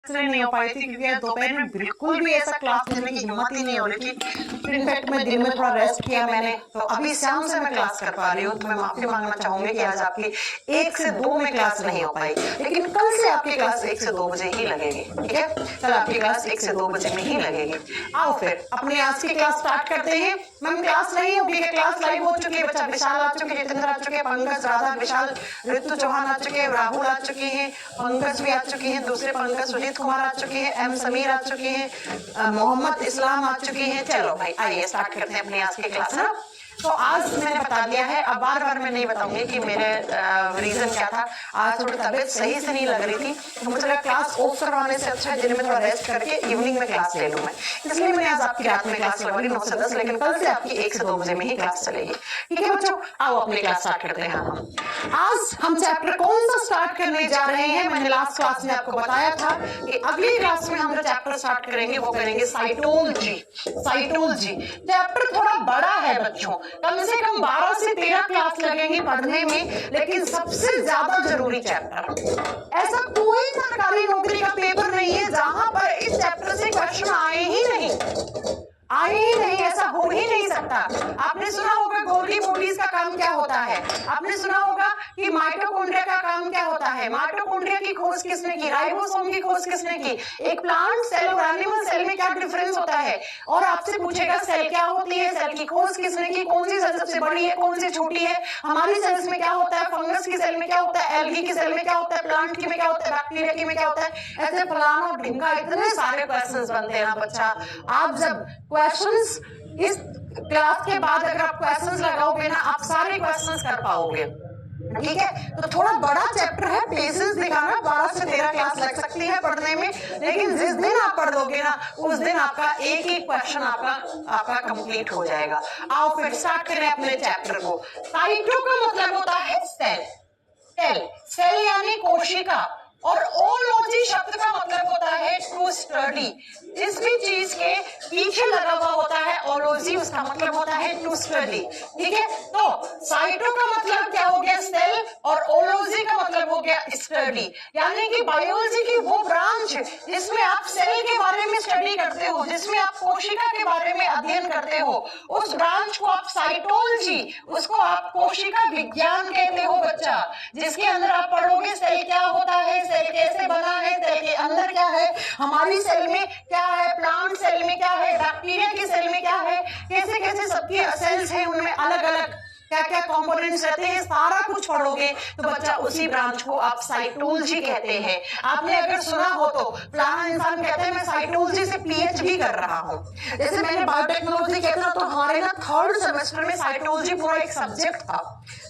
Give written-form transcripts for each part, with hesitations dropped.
इसलिए नहीं हो पाई थी क्योंकि दोपहर में बिल्कुल भी ऐसा क्लास लेने की हिम्मत ही नहीं हो रही थी। फिर इनफैक्ट मैं दिन में थोड़ा रेस्ट किया मैंने, तो अभी शाम से मैं क्लास कर पा रही हूँ। तो मैं माफी मांगना चाहूंगी कि आज आपकी 1 से 2 में क्लास नहीं हो पाई, लेकिन कल से आपकी क्लास 1 से 2 बजे ही लगेगी। ठीक है, कल आपकी क्लास 1 से 2 बजे में ही लगेगी। आओ फिर अपनी आज की क्लास स्टार्ट करते हैं। मैम क्लास नहीं होगी, क्लास लाइव हो चुकी है। बच्चा विशाल आ चुके, जितेंद्र आ चुके, पंकज, राधा, विशाल, ऋतु चौहान आ चुके हैं, राहुल आ चुके हैं, पंकज भी आ चुके हैं, दूसरे पंकज सुजीत कुमार आ चुके हैं, एम समीर आ चुके हैं, मोहम्मद इस्लाम आ चुके हैं। चलो भाई आइए स्टार्ट करते हैं अपनी आज की क्लास है। तो आज मैंने बता दिया है, अब बार बार मैं नहीं बताऊंगी कि मेरे रीजन क्या था। आज थोड़ी तबीयत सही से नहीं लग रही थी, तो मुझे लगा क्लास ऑफ करवाने से अच्छा है दिन में थोड़ा रेस्ट करके इवनिंग में क्लास ले लूं मैं, इसलिए मैंने आज आपकी रात में क्लास लगवा ली 9 से 10, लेकिन कल से आपकी 1 से 2 बजे में ही क्लास चलेगी। ठीक है बच्चों, आओ अपनी क्लास स्टार्ट करते हैं। आज हम चैप्टर कौन सा स्टार्ट करने जा रहे हैं? मैंने लास्ट क्लास में आपको बताया था कि अगली क्लास में हम जो चैप्टर स्टार्ट करेंगे वो करेंगे साइटोलॉजी। साइटोलॉजी चैप्टर थोड़ा बड़ा है बच्चों, कम से कम 12 से 13 क्लास लगेंगी पढ़ने में, लेकिन सबसे ज्यादा जरूरी चैप्टर। ऐसा कोई सरकारी नौकरी का पेपर नहीं है जहां पर इस चैप्टर से क्वेश्चन आए ही नहीं, ऐसा हो ही नहीं सकता। आपने सुना होगा गोल्गी बॉडीज का काम क्या होता है, आपने सुना होगा कि माइटोकॉन्ड्रिया का काम क्या होता है। माइटोकॉन्ड्रिया की खोज किसने की? राइबोसोम की खोज किसने की? एक प्लांट सेल और एनिमल सेल में क्या डिफरेंस होता है, और आपसे पूछेगा सेल क्या होती है, सेल की खोज किसने की, कौन सी सेल सबसे बड़ी है, कौन सी छोटी है, हमारी सेल्स में क्या होता है, फंगस की सेल में क्या होता है, एल्गी की सेल में क्या होता है, प्लांट की में क्या होता है, बैक्टीरिया की में क्या होता है। ऐसे फलाना ढिंगा इतने सारे क्वेश्चंस बनते हैं ना बच्चा। आप जब क्वेश्चंस इस क्लास के बाद अगर आप क्वेश्चंस लगाओगे ना, आप सारे क्वेश्चंस कर पाओगे। ठीक है, तो थोड़ा बड़ा चैप्टर है, पेशेंस दिखाना। 12 से 13 क्लास लग सकती है पढ़ने में, लेकिन जिस दिन आप पढ़ लोगे ना उस दिन आपका एक एक क्वेश्चन आपका कंप्लीट हो जाएगा। आओ फिर स्टार्ट करें अपने चैप्टर को। साइटो का मतलब होता है सेल, सेल यानी कोशिका, और ओलॉजी शब्द का मतलब होता है टू स्टडी। जिस भी चीज के पीछे लगा हुआ होता है ओलॉजी, उसका मतलब होता है टू स्टडी। ठीक है, तो साइटो का मतलब क्या हो गया? सेल, और ओलॉजी का मतलब हो गया स्टडी, यानी कि बायोलॉजी की वो ब्रांच जिसमें आप सेल के बारे में स्टडी करते हो, जिसमें आप कोशिका के बारे में अध्ययन करते हो, उस ब्रांच को आप साइटोलॉजी, उसको आप कोशिका विज्ञान कहते हो बच्चा। जिसके अंदर आप पढ़ोगे सेल क्या होता है, सेल कैसे बना है, सेल के अंदर क्या है, हमारी सेल में क्या है, प्लांट सेल में क्या है, बैक्टीरिया की सेल में क्या है, कैसे कैसे सबकी सेल्स हैं, उनमें अलग अलग क्या क्या कंपोनेंट्स रहते हैं, सारा कुछ पढ़ोगे तो बच्चा उसी ब्रांच को आप साइटोलॉजी कहते हैं। आपने अगर सुना हो तो फलाना इंसान कहते हैं मैं साइटोलॉजी से पीएचडी कर रहा हूं। जैसे मैंने बायोटेक्नोलॉजी कहते ना, तो हमारे ना 3rd सेमेस्टर में साइटोलॉजी पूरा एक सब्जेक्ट था।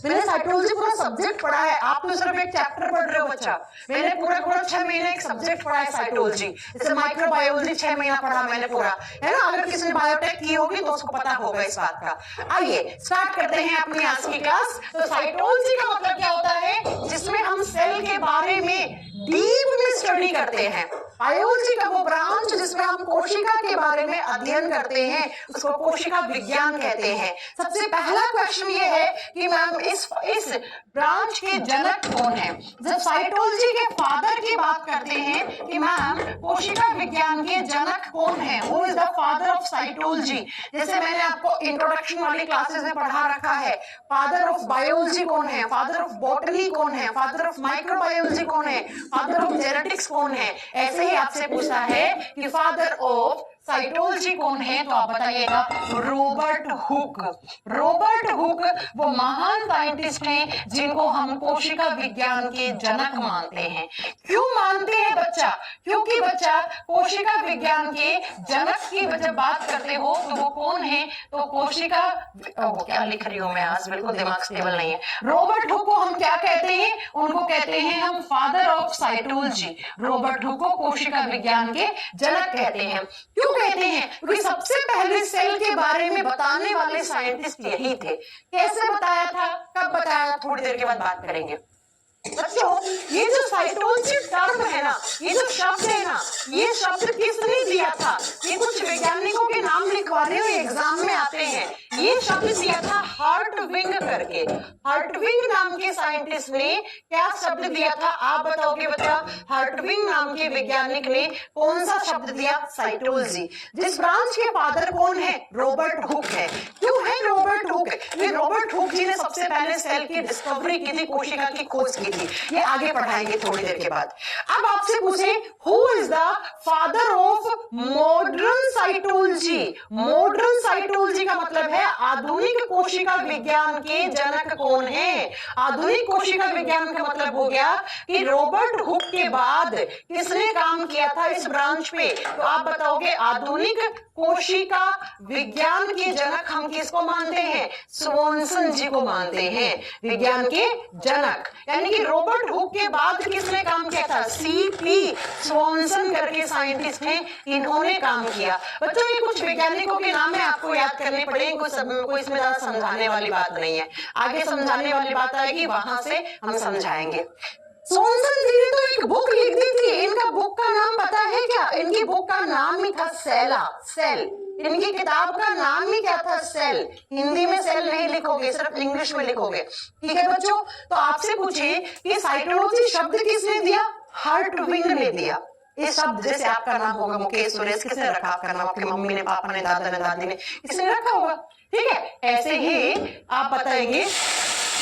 मैंने साइटोलॉजी पूरा सब्जेक्ट पढ़ा है, आप तो सिर्फ एक चैप्टर पढ़ रहे हो बच्चा। मैंने पूरा 6 महीने एक सब्जेक्ट पढ़ा है साइटोलॉजी। जैसे माइक्रोबायोलॉजी 6 महीना पढ़ा मैंने पूरा, है ना। अगर किसी ने बायोटेक की होगी तो उसको पता होगा इस बात का। आइए स्टार्ट करते हैं अपनी आज की क्लास। तो साइटोलॉजी का मतलब क्या होता है? जिसमें हम सेल के बारे में डीप में स्टडी करते हैं। बायोलॉजी का वो ब्रांच जिसमें हम कोशिका के बारे में अध्ययन करते हैं, उसको कोशिका विज्ञान कहते हैं। सबसे पहला क्वेश्चन ये है कि मैम इस ब्रांच के जनक कौन है? जब साइटोलॉजी के फादर की बात करते हैं कि मैम कोशिका विज्ञान के जनक कौन है, who is the father of cytology. जैसे मैंने आपको इंट्रोडक्शन वाली क्लासेस में पढ़ा रखा है, फादर ऑफ बायोलॉजी कौन है, फादर ऑफ बॉटनी कौन है, फादर ऑफ माइक्रोबायोलॉजी कौन है, फादर ऑफ जेनेटिक्स कौन है। ऐसे ही आपसे पूछा है कि फादर ऑफ साइटोलॉजी कौन है, तो आप बताइएगा रॉबर्ट हुक। रॉबर्ट हुक वो महान साइंटिस्ट हैं जिनको हम कोशिका विज्ञान के जनक मानते हैं। क्यों मानते हैं बच्चा? क्योंकि बच्चा कोशिका विज्ञान के जनक की जब बात करते हो तो वो कौन है? तो कोशिका, वो क्या लिख रही हूं मैं आज, बिल्कुल दिमाग स्टेबल नहीं है। रॉबर्ट हुक को हम क्या कहते हैं? उनको कहते हैं हम father of cytology. Robert Hooke को कोशिका विज्ञान के जनक कहते हैं। क्यों कहते हैं? क्योंकि सबसे पहले सेल के बारे में बताने वाले साइंटिस्ट यही थे। कैसे बताया था, कब बताया, थोड़ी देर के बाद बात करेंगे। बच्चों ये जो साइटोलॉजी टर्म है ना, ये जो शब्द है ना, ये शब्द किसने दिया था? ये कुछ वैज्ञानिकों के नाम लिखवा रहे हो, एग्जाम में आते हैं। ये शब्द दिया था हर्टविग करके। हर्टविग नाम के साइंटिस्ट ने क्या शब्द दिया था, आप बताओगे बच्चा? हर्टविग नाम के वैज्ञानिक ने कौन सा शब्द दिया? साइटोलॉजी। जिस ब्रांच के फादर कौन है? रॉबर्ट हुक है। क्यों है रॉबर्ट हुक? ये रॉबर्ट हुक जी ने सबसे पहले सेल की डिस्कवरी की थी, कोशिका की खोज की थी। ये आगे पढ़ाएंगे थोड़ी देर के बाद। अब आपसे पूछे who is the father of modern cytology? Modern cytology का मतलब है आधुनिक कोशिका विज्ञान के जनक कौन है? आधुनिक कोशिका विज्ञान का मतलब हो गया कि रॉबर्ट हुक के बाद किसने काम किया था इस ब्रांच पे? तो आप बताओगे आधुनिक कोशिका विज्ञान के जनक हम किसको मानते हैं? स्वॉनसन जी को मानते हैं विज्ञान के जनक। यानी कि रॉबर्ट हुक के बाद किसने काम किया था? सीपी स्वॉनसन करके साइंटिस्ट हैं, इन्होंने काम किया। बच्चों ये कुछ वैज्ञानिकों के नाम है, आपको याद करने पड़ेंगे, कोई इसमें ज्यादा समझाने वाली बात नहीं है। आगे समझाने वाली बात आएगी, वहां से हम समझाएंगे। स्वॉनसन जी ने तो एक बुक लिख दी थी, इनका बुक का नाम पता है क्या? इनकी बुक का नाम ही था सेला, सेल। इनकी किताब का नाम ही क्या था? सेल। हिंदी में सेल नहीं लिखोगे, सिर्फ इंग्लिश में लिखोगे, ठीक है बच्चों? तो आपसे पूछे कि साइटोलॉजी शब्द किसने दिया? हर्टविग ने दिया। ये शब्द जैसे आपका नाम होगा मुकेश सुरेश, किसने रखा आपका नाम? आपकी मम्मी ने, पापा ने, दादा ने, दादी ने, किसने रखा होगा? ठीक है, ऐसे ही आप बताएंगे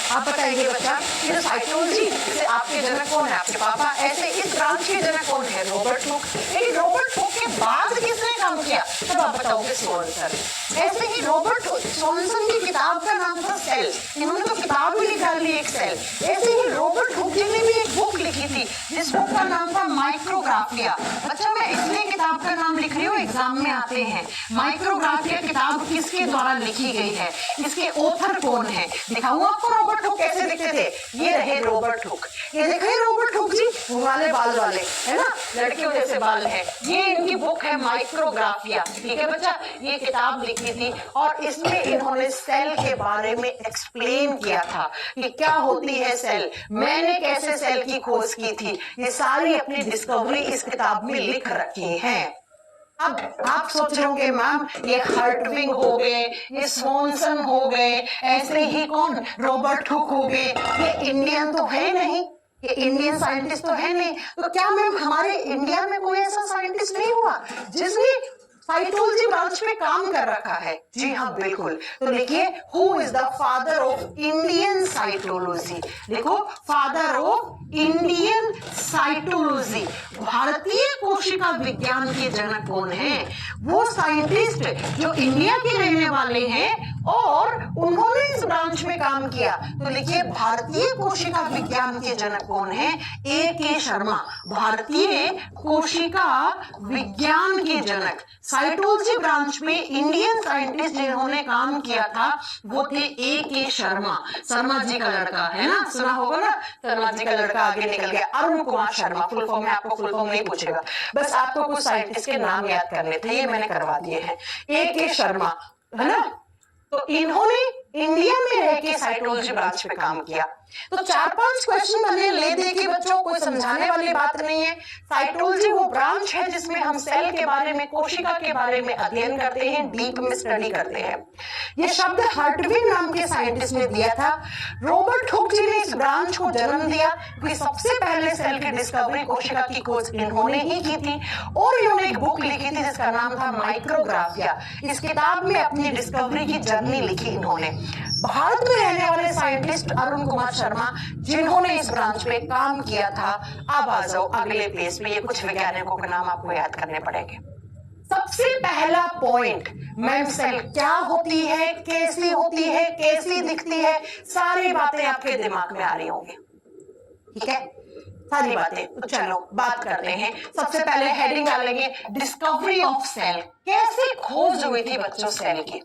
बच्चा कि साइटोलॉजी जैसे आपके जनक कौन है? आपके पापा। ऐसे इस ब्रांच के जनक कौन है? Robert Hooke. लेकिन रॉबर्ट हुक के बाद किसने काम किया? तब आप बताओगे स्वॉनसन। ऐसे ही रॉबर्ट स्वॉनसन की किताब का नाम था सेल, इन्होंने तो किताब भी निकाली एक सेल। ऐसे ही रॉबर्ट हुक जी ने भी एक बुक लिखी थी जिस बुक का नाम था माइक्रोग्राफिया। बच्चा मैं इसलिए किताब का नाम लिख रही हूँ, एग्जाम में आते हैं। माइक्रोग्राफिया किताब किसके द्वारा लिखी गई है? इसके ऑथर कौन है? दिखाऊं आपको रॉबर्ट हुक कैसे दिखते थे? ये रहे रॉबर्ट हुक। ये देखे रॉबर्ट हुक जी, वाले बाल वाले, है ना, लड़कियों जैसे बाल है। ये इनकी बुक है माइक्रोग्राफिया, ठीक है बच्चा? ये किताब लिखी थी और इसमें इन्होंने सेल के बारे में एक्सप्लेन किया था कि क्या होती है सेल, मैंने कैसे सेल की खोज की थी। ये सारी अपनी डिस्कवरी इस किताब में लिख रखी है। अब आप सोच रहे होंगे मैम ये हर्टविग हो गए, ये स्वॉनसन हो गए, ऐसे ही कौन? रॉबर्ट हुक हो गए। ये इंडियन तो है नहीं, ये इंडियन साइंटिस्ट तो है नहीं। तो क्या मैम हमारे इंडिया में कोई ऐसा साइंटिस्ट नहीं हुआ जिसने साइटोलॉजी ब्रांच में काम कर रखा है? जी हाँ बिल्कुल। तो लिखिए who is the father of Indian cytology? देखो फादर ऑफ इंडियन साइटोलॉजी, भारतीय कोशिका विज्ञान के जनक कौन है? वो साइंटिस्ट जो इंडिया के रहने वाले हैं और उन्होंने इस ब्रांच में काम किया। तो लिखिए भारतीय कोशिका विज्ञान के जनक कौन है? A.K. शर्मा। भारतीय कोशिका विज्ञान के जनक, साइटोलॉजी ब्रांच में इंडियन साइंटिस्ट जिन्होंने काम किया था वो थे A.K. शर्मा। शर्मा जी का लड़का, है ना, सुना होगा ना, शर्मा जी का लड़का आगे निकल गया, अरुण कुमार शर्मा। फुल फॉर्म में आपको फुल फॉर्म नहीं पूछेगा, बस आपको कुछ साइंटिस्ट के नाम याद करने थे, ये मैंने करवा दिए हैं। A.K. शर्मा, है ना, तो इन्होंने इंडिया में रह के साइटोलॉजी ब्रांच पे काम किया। तो 4-5 क्वेश्चन मैंने ले दे के बच्चों, कोई समझाने वाली बात नहीं है। साइटोलॉजी वो ब्रांच है जिसमें हम सेल के बारे में, कोशिका के बारे में अध्ययन करते हैं, डीप में स्टडी करते हैं। ये शब्द हर्टविग नाम के साइंटिस्ट ने दिया था। रॉबर्ट हुक जी ने इस ब्रांच को जन्म दिया क्योंकि सबसे पहले सेल की डिस्कवरी, कोशिका की खोज इन्होंने ही की थी और इन्होंने एक बुक लिखी थी जिसका नाम था माइक्रोग्राफिया। इस किताब में अपनी डिस्कवरी की जर्नी लिखी इन्होंने। भारत में रहने वाले साइंटिस्ट अरुण कुमार शर्मा जिन्होंने इस ब्रांच पे काम किया था। अब आ जाओ अगले पेज पे, ये कुछ वैज्ञानिकों के नाम आपको याद करने पड़ेंगे। सबसे पहला पॉइंट, मैम सेल क्या होती है, कैसी होती है, कैसी दिखती है, सारी बातें आपके दिमाग में आ रही होंगी, ठीक है, सारी बातें। तो चलो बात करते हैं। सबसे पहले हेडिंग डालेंगे डिस्कवरी ऑफ सेल। कैसे खोज हुई थी बच्चों सेल की?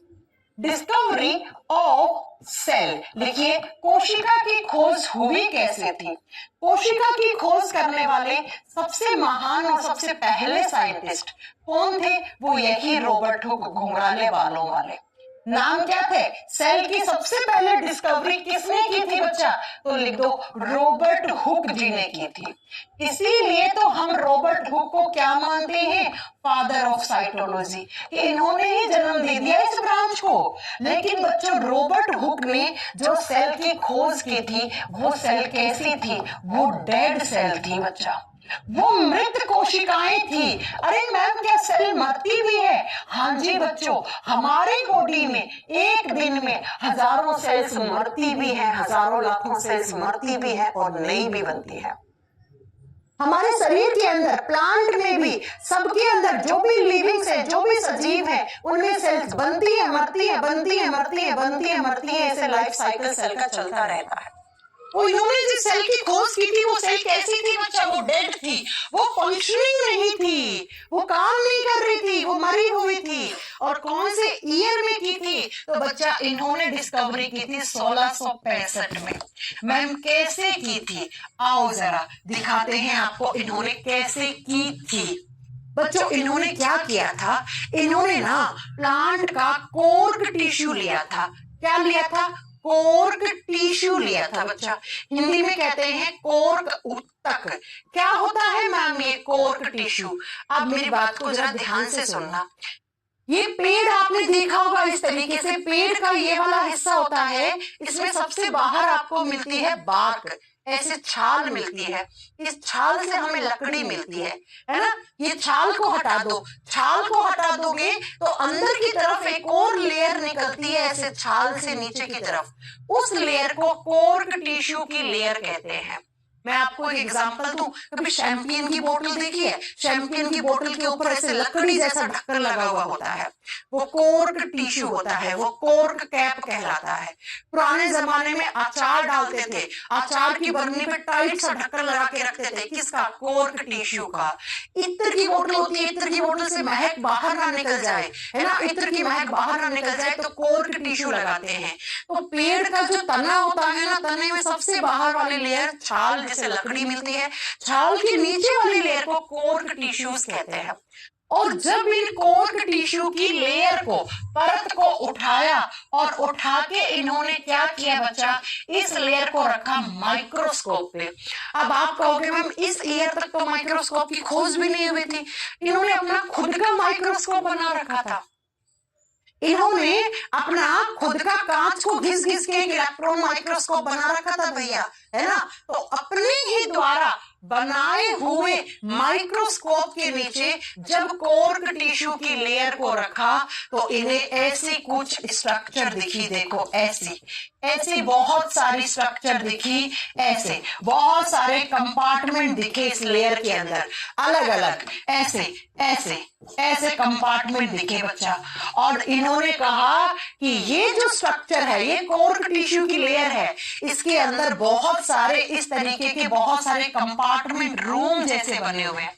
डिस्कवरी ऑफ सेल, लिखिए कोशिका की खोज हुई कैसे थी? कोशिका की खोज करने वाले सबसे महान और सबसे पहले साइंटिस्ट कौन थे? वो यही रॉबर्ट हुक, घुंघराले बालों वाले। नाम क्या थे? सेल की सबसे पहले डिस्कवरी किसने की थी बच्चा? तो लिख दो, रॉबर्ट हुक जी ने की थी। इसीलिए तो हम रॉबर्ट हुक को क्या मानते हैं? फादर ऑफ साइटोलॉजी, कि इन्होंने ही जन्म दे दिया इस ब्रांच को। लेकिन बच्चों, रॉबर्ट हुक ने जो सेल की खोज की थी, वो सेल कैसी थी? वो डेड सेल थी बच्चा, वो मृत कोशिकाएं थी। अरे मैम, क्या सेल मरती भी है? हाँ जी बच्चों, हमारे बॉडी में एक दिन में हजारों सेल्स मरती भी है, हजारों लाखों सेल्स मरती भी है और नई भी बनती है। हमारे शरीर के अंदर, प्लांट में भी, सबके अंदर जो भी लिविंग्स है, जो भी सजीव है, उनमें सेल्स बनती है, मरती है, बनती है, मरती है, बनती है, मरती है। ऐसे लाइफ साइकिल सेल का चलता रहता है। वो इन्होंने जिस सेल की खोज की थी, वो सेल कैसी थी बच्चा? वो डेड थी, वो फंक्शनिंग नहीं थी, वो काम नहीं कर रही थी, वो मरी हुई थी। और कौन से ईयर में की थी? तो बच्चा, इन्होंने डिस्कवरी की थी 1665 में। मैम, कैसे की थी? आओ जरा दिखाते हैं आपको इन्होंने कैसे की थी। बच्चों, इन्होंने क्या किया था? इन्होंने ना प्लांट का कोर्क टिश्यू लिया था। क्या लिया था? कोर्क टिश्यू लिया था बच्चा। हिंदी में कहते हैं कोर्क उत्तक। क्या होता है मैम ये कोर्क टिश्यू? अब मेरी बात को जरा ध्यान से सुनना। ये पेड़ आपने देखा होगा, इस तरीके से पेड़ का ये वाला हिस्सा होता है, इसमें सबसे बाहर आपको मिलती है बार्क, ऐसे छाल मिलती है। इस छाल से हमें लकड़ी मिलती है ना? ये छाल को हटा दो, छाल को हटा दोगे तो अंदर की तरफ एक और लेयर निकलती है, ऐसे छाल से नीचे की तरफ। उस लेयर को कोर्क टिश्यू की लेयर कहते हैं। मैं आपको एक एग्जांपल दूं, कभी शैंपियन की बोतल देखी है? शैंपियन की बोतल के ऊपर ऐसे लकड़ी जैसा ढक्कन लगा हुआ होता है, वो कोर्क टिश्यू होता है, वो कोर्क कैप कहलाता है। पुराने जमाने में अचार डालते थे, अचार की बरनी पे टाइट सा ढक्कन लगा के रखते थे। किसका? कोर्क टिश्यू का। इत्र की बोतल होती है, इत्र की बोतल से महक बाहर ना निकल जाए, है ना, इत्र की महक बाहर ना निकल जाए तो कोर्क टिश्यू लगाते हैं। तो पेड़ का जो तना होता है ना, तने में सबसे बाहर वाली लेयर छाल जैसे लकड़ी मिलती है, छाल के नीचे वाली लेयर को कोर्क टिश्यूज कहते हैं। और जब इन कोर्क टिश्यू की लेयर को, परत को उठाया और उठा के इन्होंने क्या किया बच्चा? इस लेयर को रखा माइक्रोस्कोप पे। अब आप कहोगे मैम, इस ईयर तक तो माइक्रोस्कोप की खोज भी नहीं हुई थी। इन्होंने अपना खुद का माइक्रोस्कोप बना रखा था। इन्होंने अपना खुद का कांच को घिस घिस के एक इलेक्ट्रॉन माइक्रोस्कोप बना रखा था भैया, है ना? तो अपने ही द्वारा बनाए हुए माइक्रोस्कोप के नीचे जब कोर्क टिश्यू की लेयर को रखा तो इन्हें ऐसी कुछ स्ट्रक्चर दिखी। देखो, ऐसी ऐसी बहुत सारी स्ट्रक्चर दिखी, ऐसे बहुत सारे कंपार्टमेंट दिखे इस लेयर के अंदर, अलग अलग ऐसे ऐसे ऐसे कंपार्टमेंट दिखे बच्चा। और इन्होंने कहा कि ये जो स्ट्रक्चर है, ये कोर्क टिश्यू की लेयर है, इसके अंदर बहुत सारे इस तरीके के बहुत सारे कंपार्टमेंट, रूम जैसे बने हुए हैं।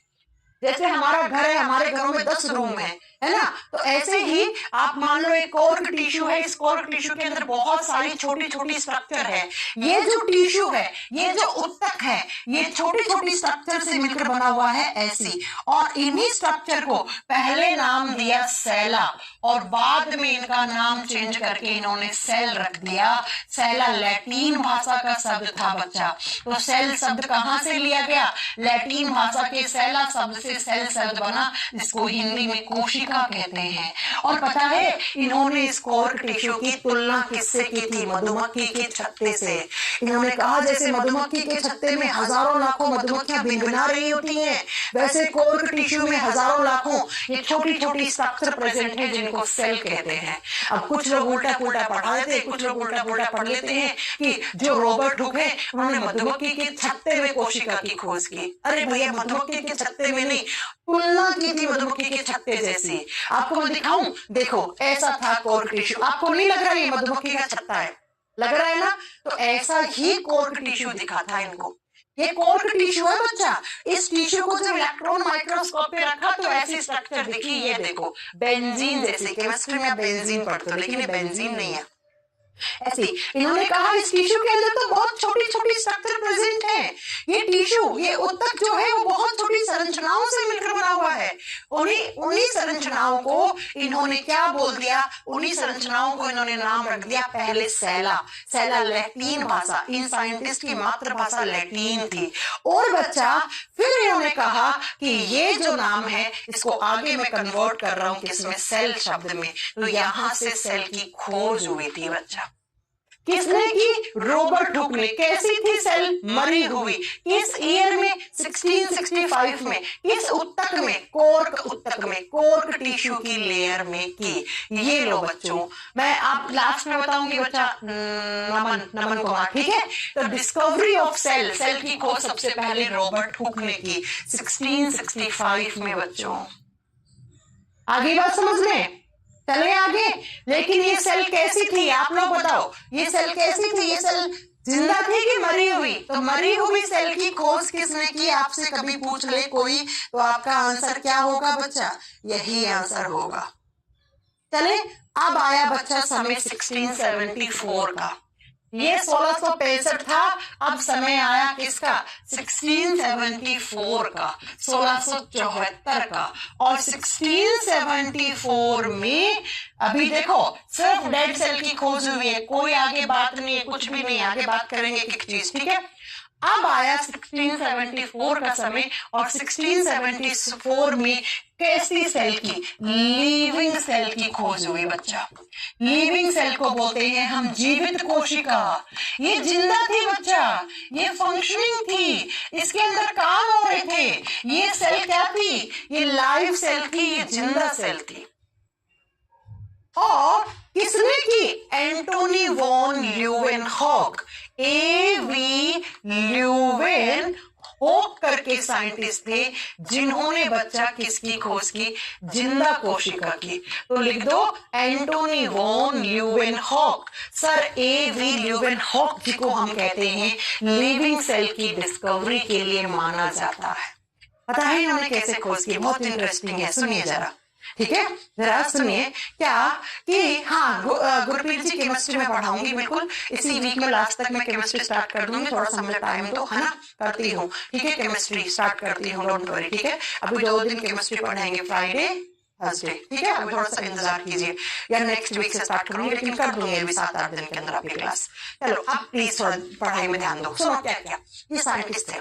जैसे हमारा घर है, हमारे घरों में 10 रूम है ना? तो ऐसे ही आप मान लो एक कोर्क टिश्यू है, इस कोर्क टिश्यू के अंदर बहुत सारी छोटी छोटी स्ट्रक्चर है। ये जो टिश्यू है, ये जो उत्तक है, ये छोटी छोटी स्ट्रक्चर से मिलकर बना हुआ है ऐसी। और इन्हीं स्ट्रक्चर को पहले नाम दिया सेला और बाद में इनका नाम चेंज करके इन्होंने सेल रख दिया। सेला लैटिन भाषा का शब्द था बच्चा। तो सेल शब्द कहां से लिया गया? लैटिन भाषा के सेला शब्द से सेल शब्द बना, जिसको हिंदी में कोशिका कहते हैं। और पता है, इन्होंने इस कोर्क टिश्यू की तुलना किससे की थी? मधुमक्खी के छत्ते से। इन्होंने कहा जैसे मधुमक्खी के छत्ते में हजारों लाखों मधुमक्खियां भिनभिना रही होती हैं, वैसे कोर्क टिश्यू में हजारों लाखों ये छोटी छोटी स्ट्रक्चर प्रेजेंट है, जिनको सेल कहते हैं। अब कुछ लोग उल्टा पुल्टा पढ़ा देते हैं, कुछ लोग उल्टा पुल्टा पढ़ लेते हैं कि जो रॉबर्ट हुक है, उन्होंने मधुमक्खी के छत्ते में कोशिका की खोज की। अरे भैया, मधुमक्खी के छत्ते में नहीं, तुलना की थी मधुमक्खी के छत्ते जैसी। आपको मैं दिखाऊं, देखो ऐसा था कोर्क टिश्यू। आपको नहीं लग रहा ये मधुमक्खी का छत्ता है? लग रहा है ना? तो ऐसा ही कोर्क टिश्यू दिखा था इनको। ये कोर्क टिश्यू है बच्चा। इस टिश्यू को जब इलेक्ट्रॉन माइक्रोस्कोप पे रखा तो ऐसी स्ट्रक्चर दिखी। ये देखो, बेंजीन जैसे। केमिस्ट्री में बेंजीन पढ़ते हो, लेकिन ये बेंजीन नहीं है। ऐसे इन्होंने कहा इस टिश्यू के अंदर तो बहुत छोटी छोटी स्ट्रक्चर प्रेजेंट है। ये टिश्यू, ये उत्तक जो है, वो बहुत छोटी संरचनाओं से मिलकर बना हुआ है। उन्हीं संरचनाओं को इन्होंने क्या बोल दिया, उन्हीं संरचनाओं को इन्होंने नाम रख दिया पहले सेला। सेला लैटिन भाषा, इन साइंटिस्ट की मातृभाषा लैटिन थी। और बच्चा फिर इन्होंने कहा कि ये जो नाम है इसको आगे मैं कन्वर्ट कर रहा हूं किसमें, सेल शब्द में। तो यहां से सेल की खोज हुई थी बच्चा। किसने की? रॉबर्ट हुक ने। कैसी थी सेल? मरी हुई। किस ईयर में? 1665 में। किस ऊतक में? कॉर्क ऊतक में, कॉर्क टिश्यू की लेयर में की। ये लो बच्चों, मैं आप लास्ट में बताऊंगी बच्चा नमन कुमार, ठीक है। तो डिस्कवरी ऑफ सेल, सेल की खोज सबसे पहले रॉबर्ट हुक ने की 1665 में बच्चों। आगे बात समझ में? चले आगे। लेकिन ये सेल कैसी थी आप लोग बताओ, ये सेल कैसी थी? ये सेल जिंदा थी कि मरी हुई? तो मरी हुई सेल की खोज किसने की? आपसे कभी पूछ ले कोई तो आपका आंसर क्या होगा बच्चा? यही आंसर होगा। चले अब आया बच्चा समय 1674 का। ये 1665 था, अब समय आया किसका? 1674 का, 1674 का। और 1674 में अभी देखो सिर्फ डेड सेल की खोज हुई है, कोई आगे बात नहीं है, कुछ भी नहीं, आगे बात करेंगे एक चीज, ठीक है। अब आया 1674 का समय और 1674 में कैसी सेल की? लिविंग सेल की खोज हुई बच्चा। लिविंग सेल को बोलते हैं हम जीवित कोशिका। ये जिंदा थी बच्चा, ये फंक्शनिंग थी, इसके अंदर काम हो रहे थे। ये सेल क्या थी? ये लाइव सेल थी, ये जिंदा सेल थी। और किसने की? Antonie van Leeuwenhoek. AV Leeuwenhoek करके साइंटिस्ट थे जिन्होंने बच्चा किसकी खोज की? जिंदा कोशिका की। तो लिख दो एंटोनी वॉन ल्यूवेनहॉक। सर एवी ल्यूवेनहॉक जी को हम कहते हैं लिविंग सेल की डिस्कवरी के लिए माना जाता है। पता है इन्होंने कैसे खोज की? बहुत इंटरेस्टिंग है, सुनिए जरा, ठीक है। जरा सुनिए क्या कि हाँ गुरप्रीत जी केमिस्ट्री में पढ़ाऊंगी, बिल्कुल इसी वीक में लास्ट तक मैं केमिस्ट्री स्टार्ट कर दूंगी। थोड़ा सा मुझे टाइम तो है ना, करती हूँ, ठीक है। केमिस्ट्री स्टार्ट करती हूँ, डोंट वरी, ठीक है। अभी 2 दिन केमिस्ट्री पढ़ाएंगे, फ्राइडे थर्सडे, ठीक है। अभी थोड़ा सा इंतजार कीजिए, या नेक्स्ट वीक से स्टार्ट करूंगी, लेकिन कर दूंगी अभी 7-8 दिन के अंदर आपकी क्लास। चलो अब प्लीज थोड़ा पढ़ाई में ध्यान दो। सुनो क्या क्या ये साइंटिस्ट थे,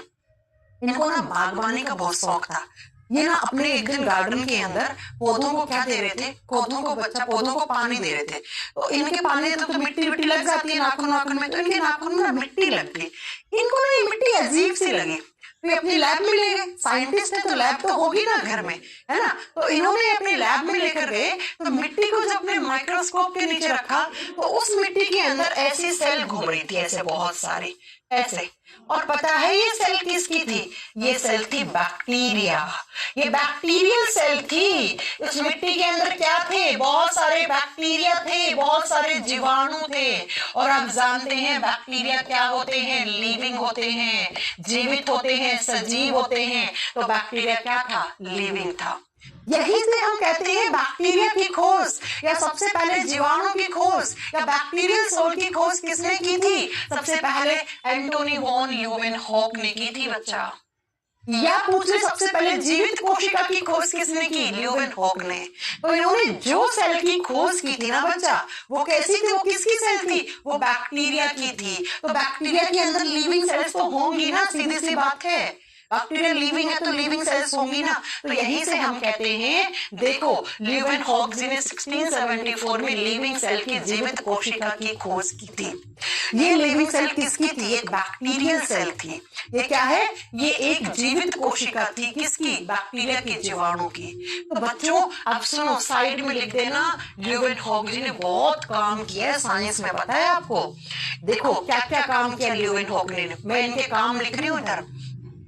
इनको ना बागवानी का बहुत शौक था। ये ना अपने एक दिन गार्डन के अंदर पौधों को क्या दे रहे थे? पौधों को बच्चा पौधों को पानी दे रहे थे। तो इनके पानी से तो मिट्टी लग जाती है नाखून में, तो इनके नाखून में मिट्टी लगती। इनको ना ये मिट्टी अजीब सी लगी, तो ये अपनी लैब में ले गए। साइंटिस्ट है तो लैब तो होगी ना घर में, है ना। तो इन्होंने अपनी लैब में लेकर गए, तो मिट्टी को जब अपने माइक्रोस्कोप के नीचे रखा तो उस मिट्टी के अंदर ऐसी सेल घूम रही थी, ऐसे बहुत सारी ऐसे। और पता है ये सेल किसकी थी? ये सेल थी बैक्टीरिया। ये बैक्टीरियल सेल थी। इस मिट्टी के अंदर क्या थे? बहुत सारे बैक्टीरिया थे, बहुत सारे जीवाणु थे। और आप जानते हैं बैक्टीरिया क्या होते हैं? लिविंग होते हैं, जीवित होते हैं, सजीव होते हैं। तो बैक्टीरिया क्या था? लिविंग था। यही से हम कहते हैं बैक्टीरिया की खोज, या सबसे पहले जीवाणु की खोज, या बैक्टीरियल सोल की खोज किसने की थी? सबसे पहले एंटोनी वॉन ल्यूवेनहॉक ने की थी बच्चा। या पूछ ले सबसे पहले जीवित कोशिका की खोज किसने की? ल्यूवेनहॉक ने। तो इन्होंने जो सेल की खोज की थी ना बच्चा, वो कैसी थी? वो किसकी सेल थी? वो बैक्टीरिया की थी। तो बैक्टीरिया के अंदर लिविंग सेल्स तो होंगी ना, सीधी सी बात है। बैक्टीरिया लिविंग है तो लिविंग सेल्स होंगी ना। तो यहीं से हम कहते हैं, देखो ल्यूवेनहॉक जी ने 1674 में लिविंग सेल की जीवित कोशिका की खोज की थी। ये लिविंग सेल किसकी थी? एक बैक्टीरियल सेल थी। ये क्या है? ये एक जीवित कोशिका थी, किसकी? बैक्टीरिया की, जीवाणु की। तो बच्चों अब सुनो, साइड में लिख देना ल्यूवेनहॉक जी ने बहुत काम किया है साइंस में, पता है आपको। देखो क्या क्या काम किया ल्यूवेनहॉक ने। मैं इनके काम लिख रही हूँ इधर।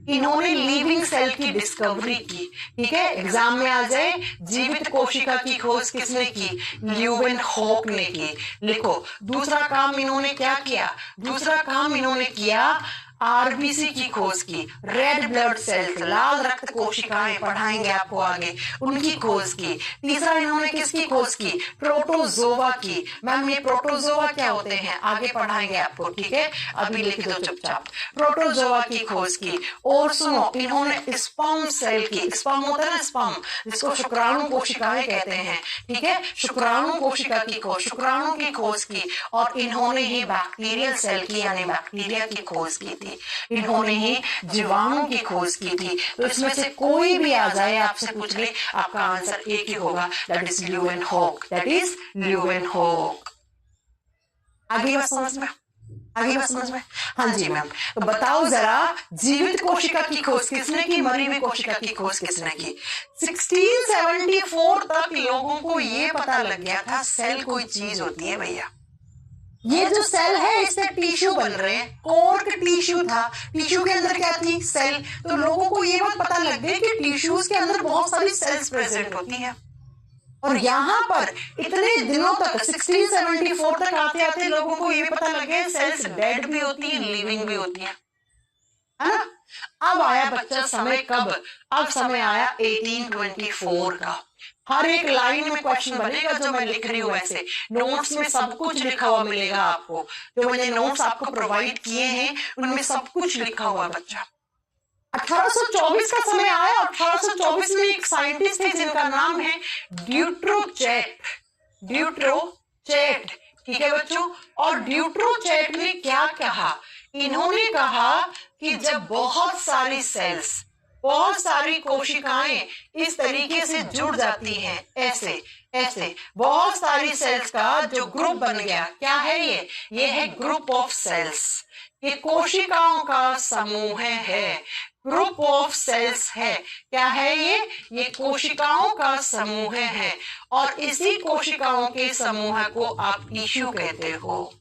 इन्होंने लिविंग सेल की डिस्कवरी की, ठीक है, एग्जाम में आ जाए। जीवित कोशिका की खोज किसने की? ल्यूवेनहॉक ने की। लिखो दूसरा काम इन्होंने क्या किया? दूसरा काम इन्होंने किया आरबीसी की खोज की, रेड ब्लड सेल्स लाल रक्त कोशिकाएं पढ़ाएंगे आपको आगे, उनकी खोज की। तीसरा इन्होंने किसकी खोज की? प्रोटोजोआ की। मैम ये प्रोटोजोआ क्या होते हैं आगे पढ़ाएंगे आपको, ठीक है, अभी लिख दो चुपचाप। प्रोटोजोआ की खोज की। और सुनो इन्होंने स्पर्म सेल की, स्पर्म होता है ना स्पर्म, जिसको शुक्राणु कोशिकाएं कहते हैं, ठीक है, शुक्राणु कोशिका की खोज, शुक्राणु की खोज की। और इन्होंने ही बैक्टीरियल सेल की यानी बैक्टीरिया की खोज की थी, इन्होंने ही जीवाणु की खोज की थी। तो इसमें से कोई भी आ जाए आपसे पूछ ले, आपका आंसर एक ही होगा, that is Leeuwenhoek, that is Leeuwenhoek. आगे बात समझ में, आगे बात समझ में? हाँ जी मैम। तो बताओ जरा जीवित कोशिका की खोज किसने की, मरी हुई कोशिका की खोज किसने की? 1674 तक लोगों को ये पता लग गया था सेल कोई चीज होती है भैया। ये जो सेल है इससे टिश्यू बन रहे हैं, कोर्क टिश्यू था, टिश्यू के अंदर क्या थी? सेल। तो लोगों को ये बात पता लग गई कि टिश्यूज के अंदर बहुत सारी सेल्स प्रेजेंट होती हैं। और यहाँ पर इतने दिनों तक 1674 तक आते आते लोगों को ये पता लग गया सेल्स डेड भी होती है, लिविंग भी होती है ना? अब आया बच्चा समय कब? अब समय आया 1824 का। हर एक लाइन में क्वेश्चन बनेगा जो मैं लिख रही हूँ, ऐसे नोट्स में सब कुछ लिखा हुआ मिलेगा आपको, जो मैंने नोट्स आपको प्रोवाइड किए हैं उनमें सब कुछ लिखा हुआ बच्चा। 1824 का समय आया। 1824 में एक साइंटिस्ट थे जिनका नाम है ड्यूट्रोचेट, ड्यूट्रोचेट, ठीक है बच्चों। और ड्यूट्रोचेट ने क्या कहा? इन्होंने कहा कि जब बहुत सारी सेल्स, बहुत सारी कोशिकाएं इस तरीके से जुड़ जाती हैं, ऐसे ऐसे बहुत सारी सेल्स का जो ग्रुप बन गया, क्या है ये है ग्रुप ऑफ सेल्स। ये कोशिकाओं का समूह है, ग्रुप ऑफ सेल्स है। क्या है ये कोशिकाओं का समूह है। और इसी कोशिकाओं के समूह को आप टिश्यू कहते हो।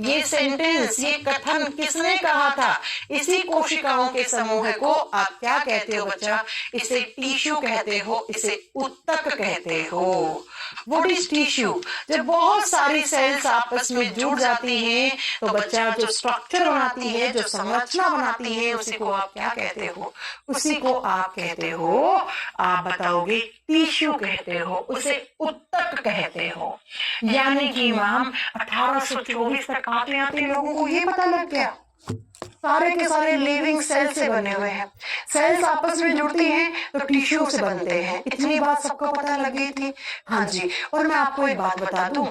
ये सेंटेंस, ये कथन किसने कहा था? इसी कोशिकाओं के समूह को आप क्या कहते हो बच्चा? इसे टिश्यू कहते हो, इसे उत्तक कहते हो। What is tissue? जब बहुत सारी सेल्स आपस में जुड़ जाती हैं तो बच्चा जो स्ट्रक्चर बनाती है, जो संरचना बनाती है, उसी को आप क्या कहते हो? उसी को आप कहते हो, आप बताओगे टिश्यू कहते हो, उसे उत्तक कहते हो। यानी कि मैम 1824 तक आते आते लोगों को ये पता लग गया सारे के सारे लिविंग सेल से बने हुए हैं। सेल्स आपस में जुड़ती हैं तो टिश्यू से बनते हैं। इतनी बात सबको पता लग गई थी। हाँ जी। और मैं आपको एक बात बता दूं,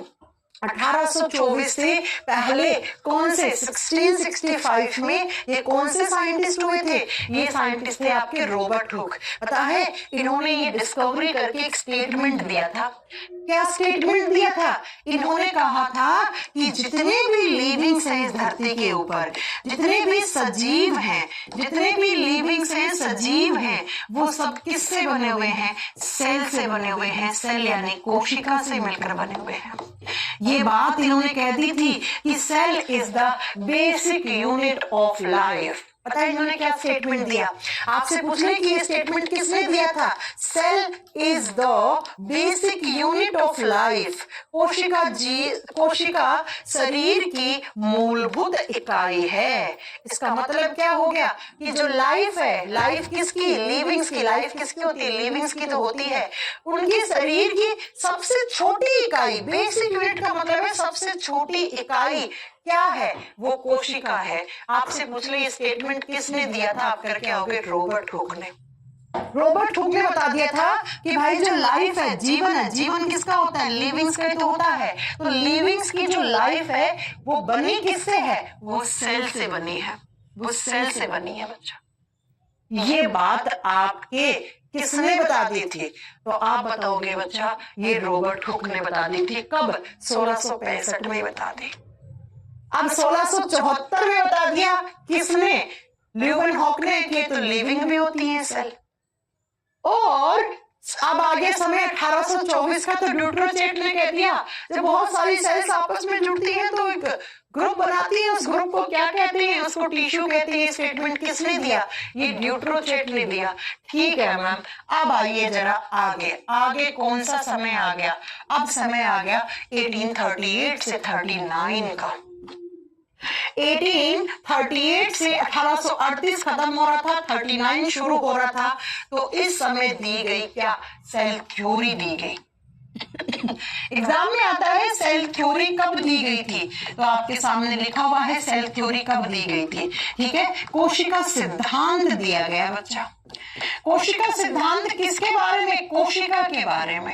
1824 से पहले कौन से 1665 में ये कौन से साइंटिस्ट हुए थे? ये साइंटिस्ट थे आपके रॉबर्ट हुक। पता है इन्होंने ये डिस्कवरी करके एक स्टेटमेंट दिया था। क्या स्टेटमेंट दिया था? इन्होंने कहा था कि जितने भी लिविंग्स हैं इस धरती के ऊपर, जितने भी सजीव हैं, जितने भी लिविंग्स हैं, सजीव हैं, वो सब किससे बने हुए हैं? सेल से बने हुए हैं। सेल यानी कोशिका से मिलकर बने हुए हैं। ये बात इन्होंने कह दी थी कि cell is the basic unit of life. पता है इन्होंने क्या स्टेटमेंट दिया? आपसे पूछ ले कि ये स्टेटमेंट किसने दिया था? Cell is the basic unit of life. कोशिका शरीर की मूलभूत इकाई है। इसका मतलब क्या हो गया कि जो लाइफ है, लाइफ किसकी? लिविंग्स की। लाइफ किसकी होती है? लिविंग्स की तो होती है। उनकी शरीर की सबसे छोटी इकाई, बेसिक यूनिट का मतलब है सबसे छोटी इकाई क्या है? वो कोशिका है। आपसे पूछ ले ये स्टेटमेंट किसने दिया था? आप करके आओगे रॉबर्ट हुक ने। रॉबर्ट हुक ने बता दिया था कि भाई जो लाइफ है, जीवन है, जीवन किसका होता है? लिविंग्स का तो होता है। तो लिविंग्स की जो लाइफ है वो बनी किससे है? वो सेल से बनी है। वो सेल से बनी है बच्चा। ये बात आपके किसने बता दी थी? तो आप बताओगे बच्चा ये रॉबर्ट हुक ने बता दी थी। कब? 1665 में बता दी। अब 1674 में बता दिया किसने? ल्यूवेनहॉक ने कि तो लिविंग भी होती है सेल। और अब आगे समय 1824 का तो ड्यूट्रोचेट ने कह दिया जब बहुत सारी सेल्स आपस में जुड़ती हैं तो एक ग्रुप बनाती है, उस ग्रुप को क्या कहते हैं? उसको टिश्यू कहते हैं। स्टेटमेंट किसने दिया? ये ड्यूट्रोचेट ने दिया। ठीक है मैम। अब आइए जरा आगे, आगे कौन सा समय आ गया? अब समय आ गया 1838 से 39 का। 1838 से 1838 खत्म हो रहा था, 39 शुरू हो रहा था। तो इस समय दी गई क्या? सेल थ्योरी दी गई। एग्जाम में आता है सेल थ्योरी कब दी गई थी, तो आपके सामने लिखा हुआ है सेल थ्योरी कब दी गई थी। ठीक है, कोशिका सिद्धांत दिया गया बच्चा। कोशिका सिद्धांत किसके बारे में? कोशिका के बारे में।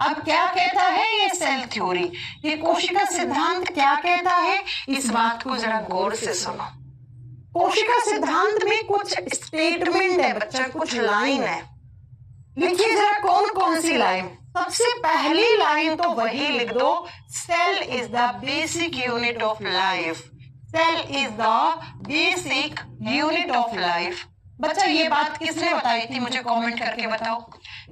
अब क्या कहता है ये सेल थ्योरी, ये कोशिका सिद्धांत क्या कहता है, इस बात को जरा गौर से सुनो। कोशिका सिद्धांत में कुछ स्टेटमेंट है बच्चा, कुछ लाइन है। लिखिए जरा कौन कौन सी लाइन। सबसे पहली लाइन तो वही लिख दो, cell is the basic unit of life. Cell is the basic unit of life. बच्चा ये बात किसने बताई थी, मुझे कमेंट करके बताओ।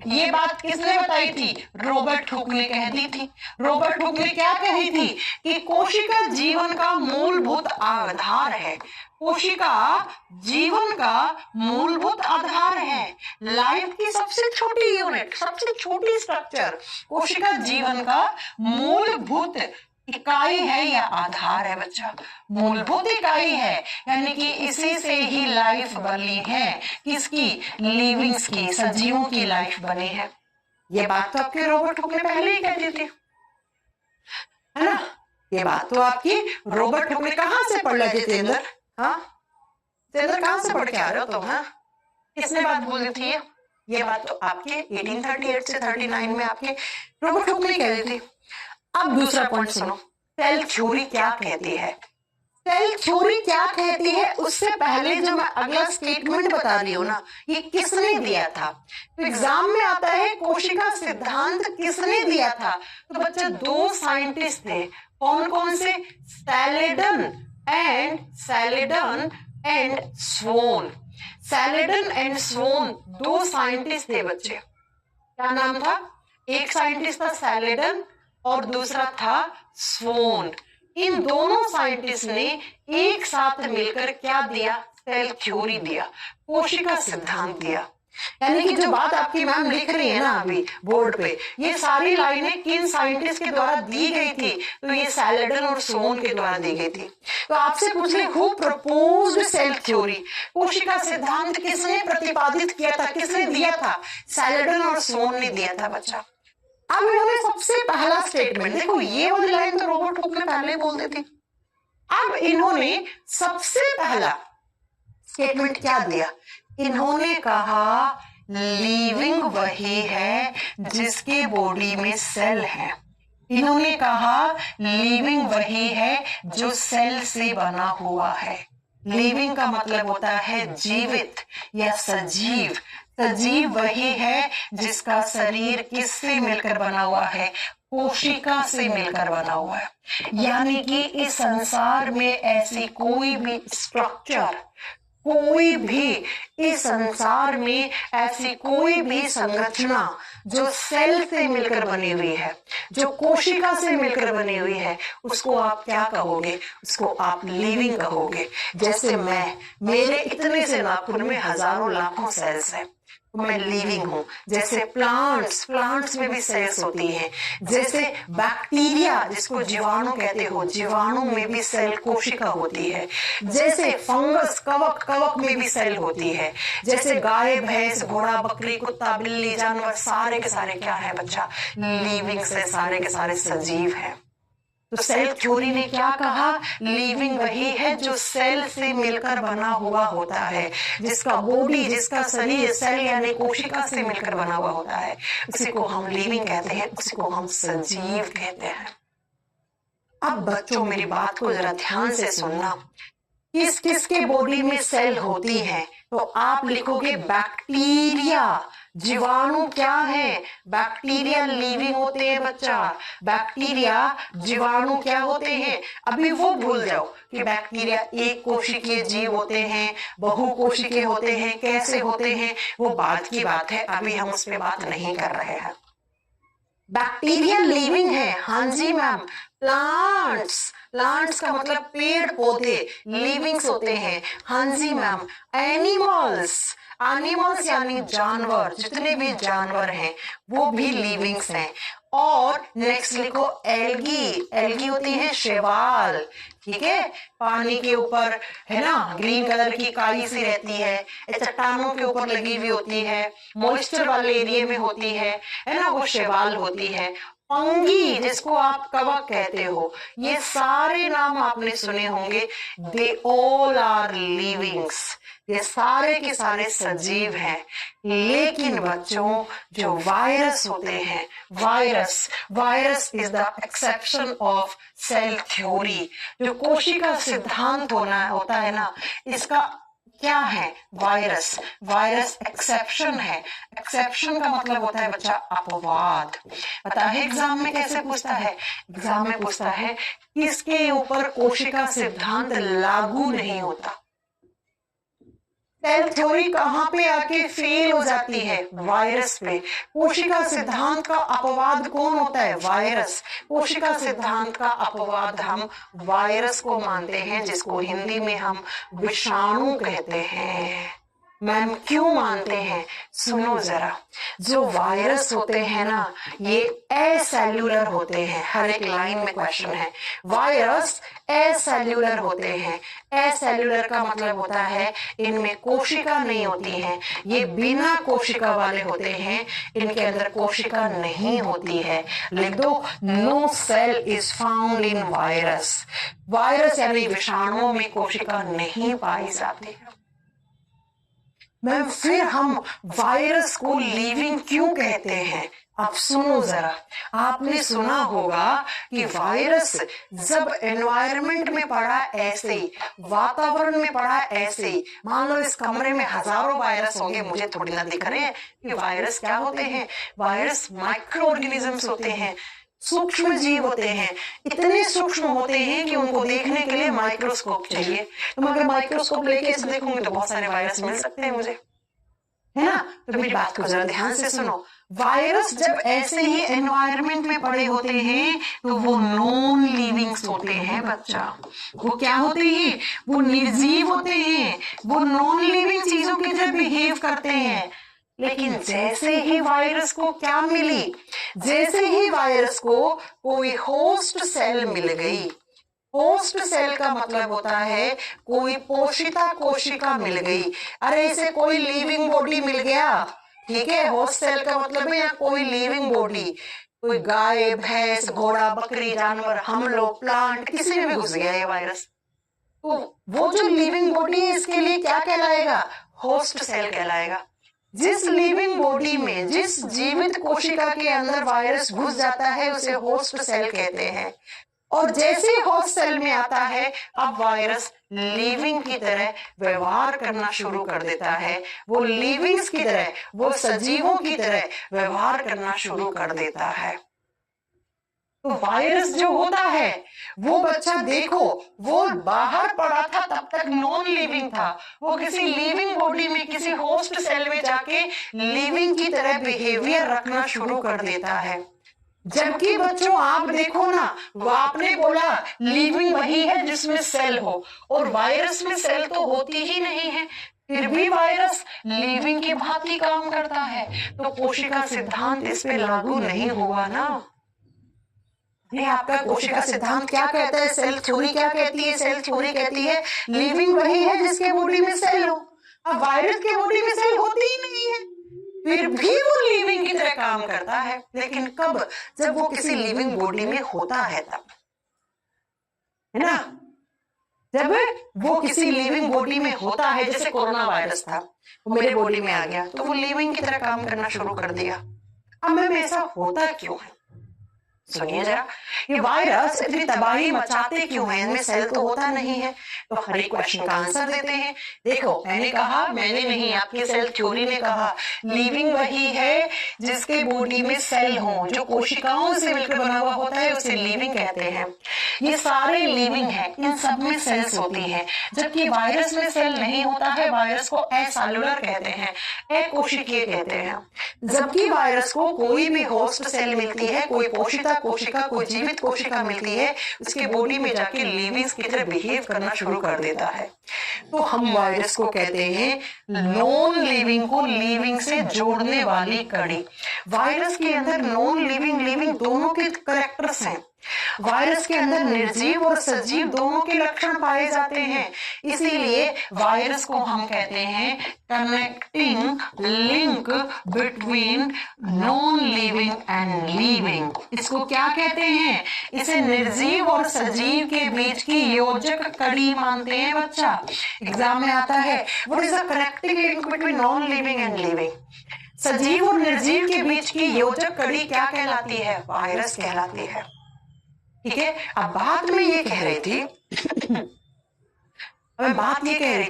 ये बात किसने बताई थी? रॉबर्ट हुक ने कह दी थी। रॉबर्ट हुक ने क्या कही थी कि कोशिका जीवन का मूलभूत आधार है। कोशिका जीवन का मूलभूत आधार है। लाइफ की सबसे छोटी यूनिट, सबसे छोटी स्ट्रक्चर कोशिका जीवन का मूलभूत इकाई है या आधार है बच्चा। मूलभूत इकाई है, यानी कि इसी से ही लाइफ बनी है। किसकी? लिविंग्स की, सजीवों की लाइफ बनी है। ये बात तो आपके रॉबर्ट हुक ने पहले ही कह दी थी, है ना। ये बात तो आपकी रॉबर्ट हुक ने कहां से पढ़ लिया जितेंद्र? हाँ जितेंद्र कहां से पढ़ के आ रहे हो तुम? हाँ किसने बात बोली थी ये बात तो आपके 1838 से 39 में आपके रॉबर्ट हुक ने कह दी थी। अब दूसरा पॉइंट सुनो, सेल थ्योरी क्या कहती है। सेल थ्योरी क्या कहती है उससे पहले जो मैं अगला स्टेटमेंट बता रही हूँ ना, ये किसने दिया था। तो एग्जाम में आता है कोशिका सिद्धांत किसने दिया था, तो बच्चा दो साइंटिस्ट थे। कौन कौन से? सैलेडन एंड स्वोन। सैलेडन एंड स्वोन दो साइंटिस्ट थे बच्चे। क्या नाम था? एक साइंटिस्ट था सैलेडन और दूसरा था स्वोन। इन दोनों साइंटिस्ट ने एक साथ मिलकर क्या दिया? सेल थ्योरी दिया, कोशिका सिद्धांत दिया। यानी कि जो बात आपकी मैम लिख रही है ना अभी बोर्ड पे, ये सारी लाइनें किन साइंटिस्ट के द्वारा दी गई थी? तो ये सैलेडन और स्वोन के द्वारा दी गई थी। तो आपसे पूछ ले, हु प्रपोज्ड सेल थ्योरी? कोशिका सिद्धांत किसने प्रतिपादित किया था, किसने दिया था? सैलेडन और स्वोन ने दिया था बच्चा। अब इन्होंने सबसे पहला स्टेटमेंट, देखो ये वाली लाइन तो रॉबर्ट हुक ने पहले बोल दी थी। अब इन्होंने सबसे पहला स्टेटमेंट क्या दिया? इन्होंने कहा लिविंग वही है जिसके बॉडी में सेल है। इन्होंने कहा लिविंग वही है जो सेल से बना हुआ है। लिविंग का मतलब होता है जीवित या सजीव। सजीव वही है जिसका शरीर किससे मिलकर बना हुआ है? कोशिका से मिलकर बना हुआ है। यानी कि इस संसार में ऐसी कोई भी स्ट्रक्चर, कोई भी इस संसार में ऐसी कोई भी संरचना जो सेल से मिलकर बनी हुई है, जो कोशिका से मिलकर बनी हुई है, उसको आप क्या कहोगे? उसको आप लिविंग कहोगे। जैसे मेरे इतने से नाखून में हजारों लाखों सेल्स हैं, तो मैं लिविंग हूं। जैसे प्लांट्स में भी सेल्स होती हैं। जैसे बैक्टीरिया जिसको जीवाणु कहते हो, जीवाणु में भी सेल कोशिका होती है। जैसे फंगस, कवक में भी सेल होती है। जैसे गाय, भैंस, घोड़ा, बकरी, कुत्ता, बिल्ली, जानवर सारे के सारे क्या है बच्चा? लिविंग से, सारे के सारे सजीव है। तो सेल थ्योरी ने क्या कहा? लिविंग वही है जो सेल से मिलकर बना हुआ होता है, जिसका बॉडी, जिसका शरीर सेल यानी कोशिका से मिलकर बना हुआ होता है, उसी को हम लिविंग कहते हैं, उसी को हम सजीव कहते हैं। अब बच्चों मेरी बात को जरा ध्यान से सुनना। किस किस के बॉडी में सेल होती है? तो आप लिखोगे बैक्टीरिया। जीवाणु क्या है? बैक्टीरिया लिविंग होते हैं बच्चा। बैक्टीरिया, जीवाणु क्या होते हैं? अभी वो भूल जाओ कि बैक्टीरिया एक कोशिकीय जीव होते हैं, बहुकोशिकीय होते हैं, कैसे होते हैं, वो बाद की बात है, अभी हम उस पर बात नहीं कर रहे हैं। बैक्टीरिया लिविंग है, हाँ जी मैम। प्लांट्स का मतलब पेड़ पौधे लिविंग्स होते हैं, हाँ जी मैम। एनिमल्स यानी जानवर, जितने भी जानवर हैं वो भी लिविंग्स हैं। और नेक्स्ट लिखो एल्गी, एल्गी होती है शैवाल, ठीक है, पानी के ऊपर है ना, ग्रीन कलर की काई सी रहती है, चट्टानों के ऊपर लगी हुई होती है, मॉइस्चर वाले एरिया में होती है ना, वो शैवाल होती है। फंगी जिसको आप कवक कहते हो, ये सारे नाम आपने सुने होंगे, दे ऑल आर लिविंग्स, ये सारे के सारे सजीव हैं। लेकिन बच्चों जो वायरस होते हैं, virus is the exception of cell theory, जो कोशिका सिद्धांत होता है ना, इसका क्या है, वायरस एक्सेप्शन है। एक्सेप्शन का मतलब होता है बच्चा अपवाद। पता है एग्जाम में कैसे पूछता है, एग्जाम में पूछता है किसके ऊपर कोशिका सिद्धांत लागू नहीं होता। सेल थ्योरी कहां पे आके फेल हो जाती है, वायरस पे। कोशिका सिद्धांत का अपवाद कौन होता है, वायरस। कोशिका सिद्धांत का अपवाद हम वायरस को मानते हैं, जिसको हिंदी में हम विषाणु कहते हैं। मैम क्यों मानते हैं, सुनो जरा। जो वायरस होते हैं ना, ये एसेल्यूलर होते हैं, हर एक लाइन में क्वेश्चन है। वायरस एसेल्यूलर होते हैं, एसेल्यूलर का मतलब होता है इनमें कोशिका नहीं होती है, ये बिना कोशिका वाले होते हैं, इनके अंदर कोशिका नहीं होती है। लिख दो, no cell is found in virus. Virus यानी विषाणुओं में कोशिका नहीं पाई जाती है। मैम फिर हम वायरस को लिविंग क्यों कहते हैं, आप सुनो जरा। आपने सुना होगा कि वायरस जब एनवायरनमेंट में पड़ा ऐसे ही, वातावरण में पड़ा ऐसे ही, मान लो इस कमरे में हजारों वायरस होंगे, मुझे थोड़ी ना दिख रहे हैं कि वायरस क्या होते हैं। वायरस माइक्रो ऑर्गेनिजम्स होते हैं, सूक्ष्म जीव होते हैं, इतने सूक्ष्म होते हैं कि उनको देखने के लिए माइक्रोस्कोप चाहिए। तुम अगर माइक्रोस्कोप लेके इसे देखोगे तो बहुत सारे वायरस मिल सकते हैं मुझे, है ना। तो मेरी बात को जरा ध्यान से सुनो। वायरस जब ऐसे ही एनवायरनमेंट में पड़े होते हैं तो वो नॉन लिविंग्स होते हैं बच्चा। वो क्या होते हैं, वो निर्जीव होते हैं, वो नॉन लिविंग चीजों की तरह बिहेव करते हैं। लेकिन जैसे ही वायरस को क्या मिली, जैसे ही वायरस को कोई होस्ट सेल मिल गई, होस्ट सेल का मतलब होता है कोई पोषिता कोशिका मिल गई। अरे इसे कोई लिविंग बॉडी मिल गया, ठीक है, होस्ट सेल का मतलब है कोई लिविंग बॉडी, कोई गाय भैंस घोड़ा बकरी जानवर, हम लोग प्लांट, किसी में भी घुस गया ये वायरस, तो वो जो लिविंग बॉडी है इसके लिए क्या कहलाएगा, होस्ट सेल कहलाएगा। जिस लिविंग बॉडी में, जिस जीवित कोशिका के अंदर वायरस घुस जाता है उसे होस्ट सेल कहते हैं। और जैसे होस्ट सेल में आता है, अब वायरस लिविंग की तरह व्यवहार करना शुरू कर देता है, वो लिविंग्स की तरह, वो सजीवों की तरह व्यवहार करना शुरू कर देता है। तो वायरस जो होता है वो बच्चा देखो, वो बाहर पड़ा था तब तक नॉन लिविंग था, वो किसी लिविंग बॉडी में, किसी होस्ट सेल में जाके लिविंग की तरह बिहेवियर रखना शुरू कर देता है। जबकि बच्चों आप देखो ना, वो आपने बोला लिविंग वही है जिसमें सेल हो, और वायरस में सेल तो होती ही नहीं है, फिर भी वायरस लिविंग की भांति काम करता है। तो कोशिका सिद्धांत इस पे लागू नहीं हुआ ना। ये आपका कोशिका सिद्धांत क्या कहता है, सेल थ्योरी क्या कहती है, सेल थ्योरी कहती है लिविंग वही है जिसके बॉडी में सेल हो। अब वायरस के बॉडी में सेल होती ही नहीं है, फिर भी वो लिविंग की तरह काम करता है। लेकिन कब, जब वो किसी लिविंग बॉडी में होता है तब, है ना, जब वो किसी लिविंग बॉडी में होता है। जैसे कोरोना वायरस था, वो मेरे बॉडी में आ गया तो वो लिविंग की तरह काम करना शुरू कर दिया। अब मैम ऐसा होता क्यों है, सुनिए जरा, ये वायरस इतनी तबाही मचाते क्यों हैं, इनमें सेल तो होता नहीं है। तो हर एक क्वेश्चन का आंसर देते हैं। देखो मैंने कहा, मैंने नहीं, आपकी सेल थ्योरी ने कहा लिविंग वही है जिसके बॉडी में सेल हो, जो कोशिकाओं से मिलकर बना हुआ होता है उसे लिविंग कहते हैं। ये सारे लिविंग है, इन सब में सेल्स होती है, जबकि वायरस में सेल नहीं होता है। वायरस को एसेल्यूलर कहते हैं, अकोशिकीय कहते हैं। जबकि वायरस को कोई भी होस्ट सेल मिलती है, कोई पोषिता कोशिका, कोई जीवित कोशिका मिलती है, उसके बॉडी में जाके लिविंग्स की तरह बिहेव करना शुरू कर देता है, तो हम वायरस को कहते हैं नॉन लिविंग को लिविंग से जोड़ने वाली कड़ी। वायरस के अंदर नॉन लिविंग लिविंग दोनों के कैरेक्टर्स हैं। वायरस के अंदर निर्जीव और सजीव दोनों के लक्षण पाए जाते हैं, इसीलिए वायरस को हम कहते हैं connecting link between non living and living. इसको क्या कहते हैं? इसे निर्जीव और सजीव के बीच की योजक कड़ी मानते हैं बच्चा। एग्जाम में आता है what is the connecting link between non living and living. सजीव और निर्जीव के बीच की योजक कड़ी क्या कहलाती है? वायरस कहलाती है। ठीक है, अब बात में ये कह रही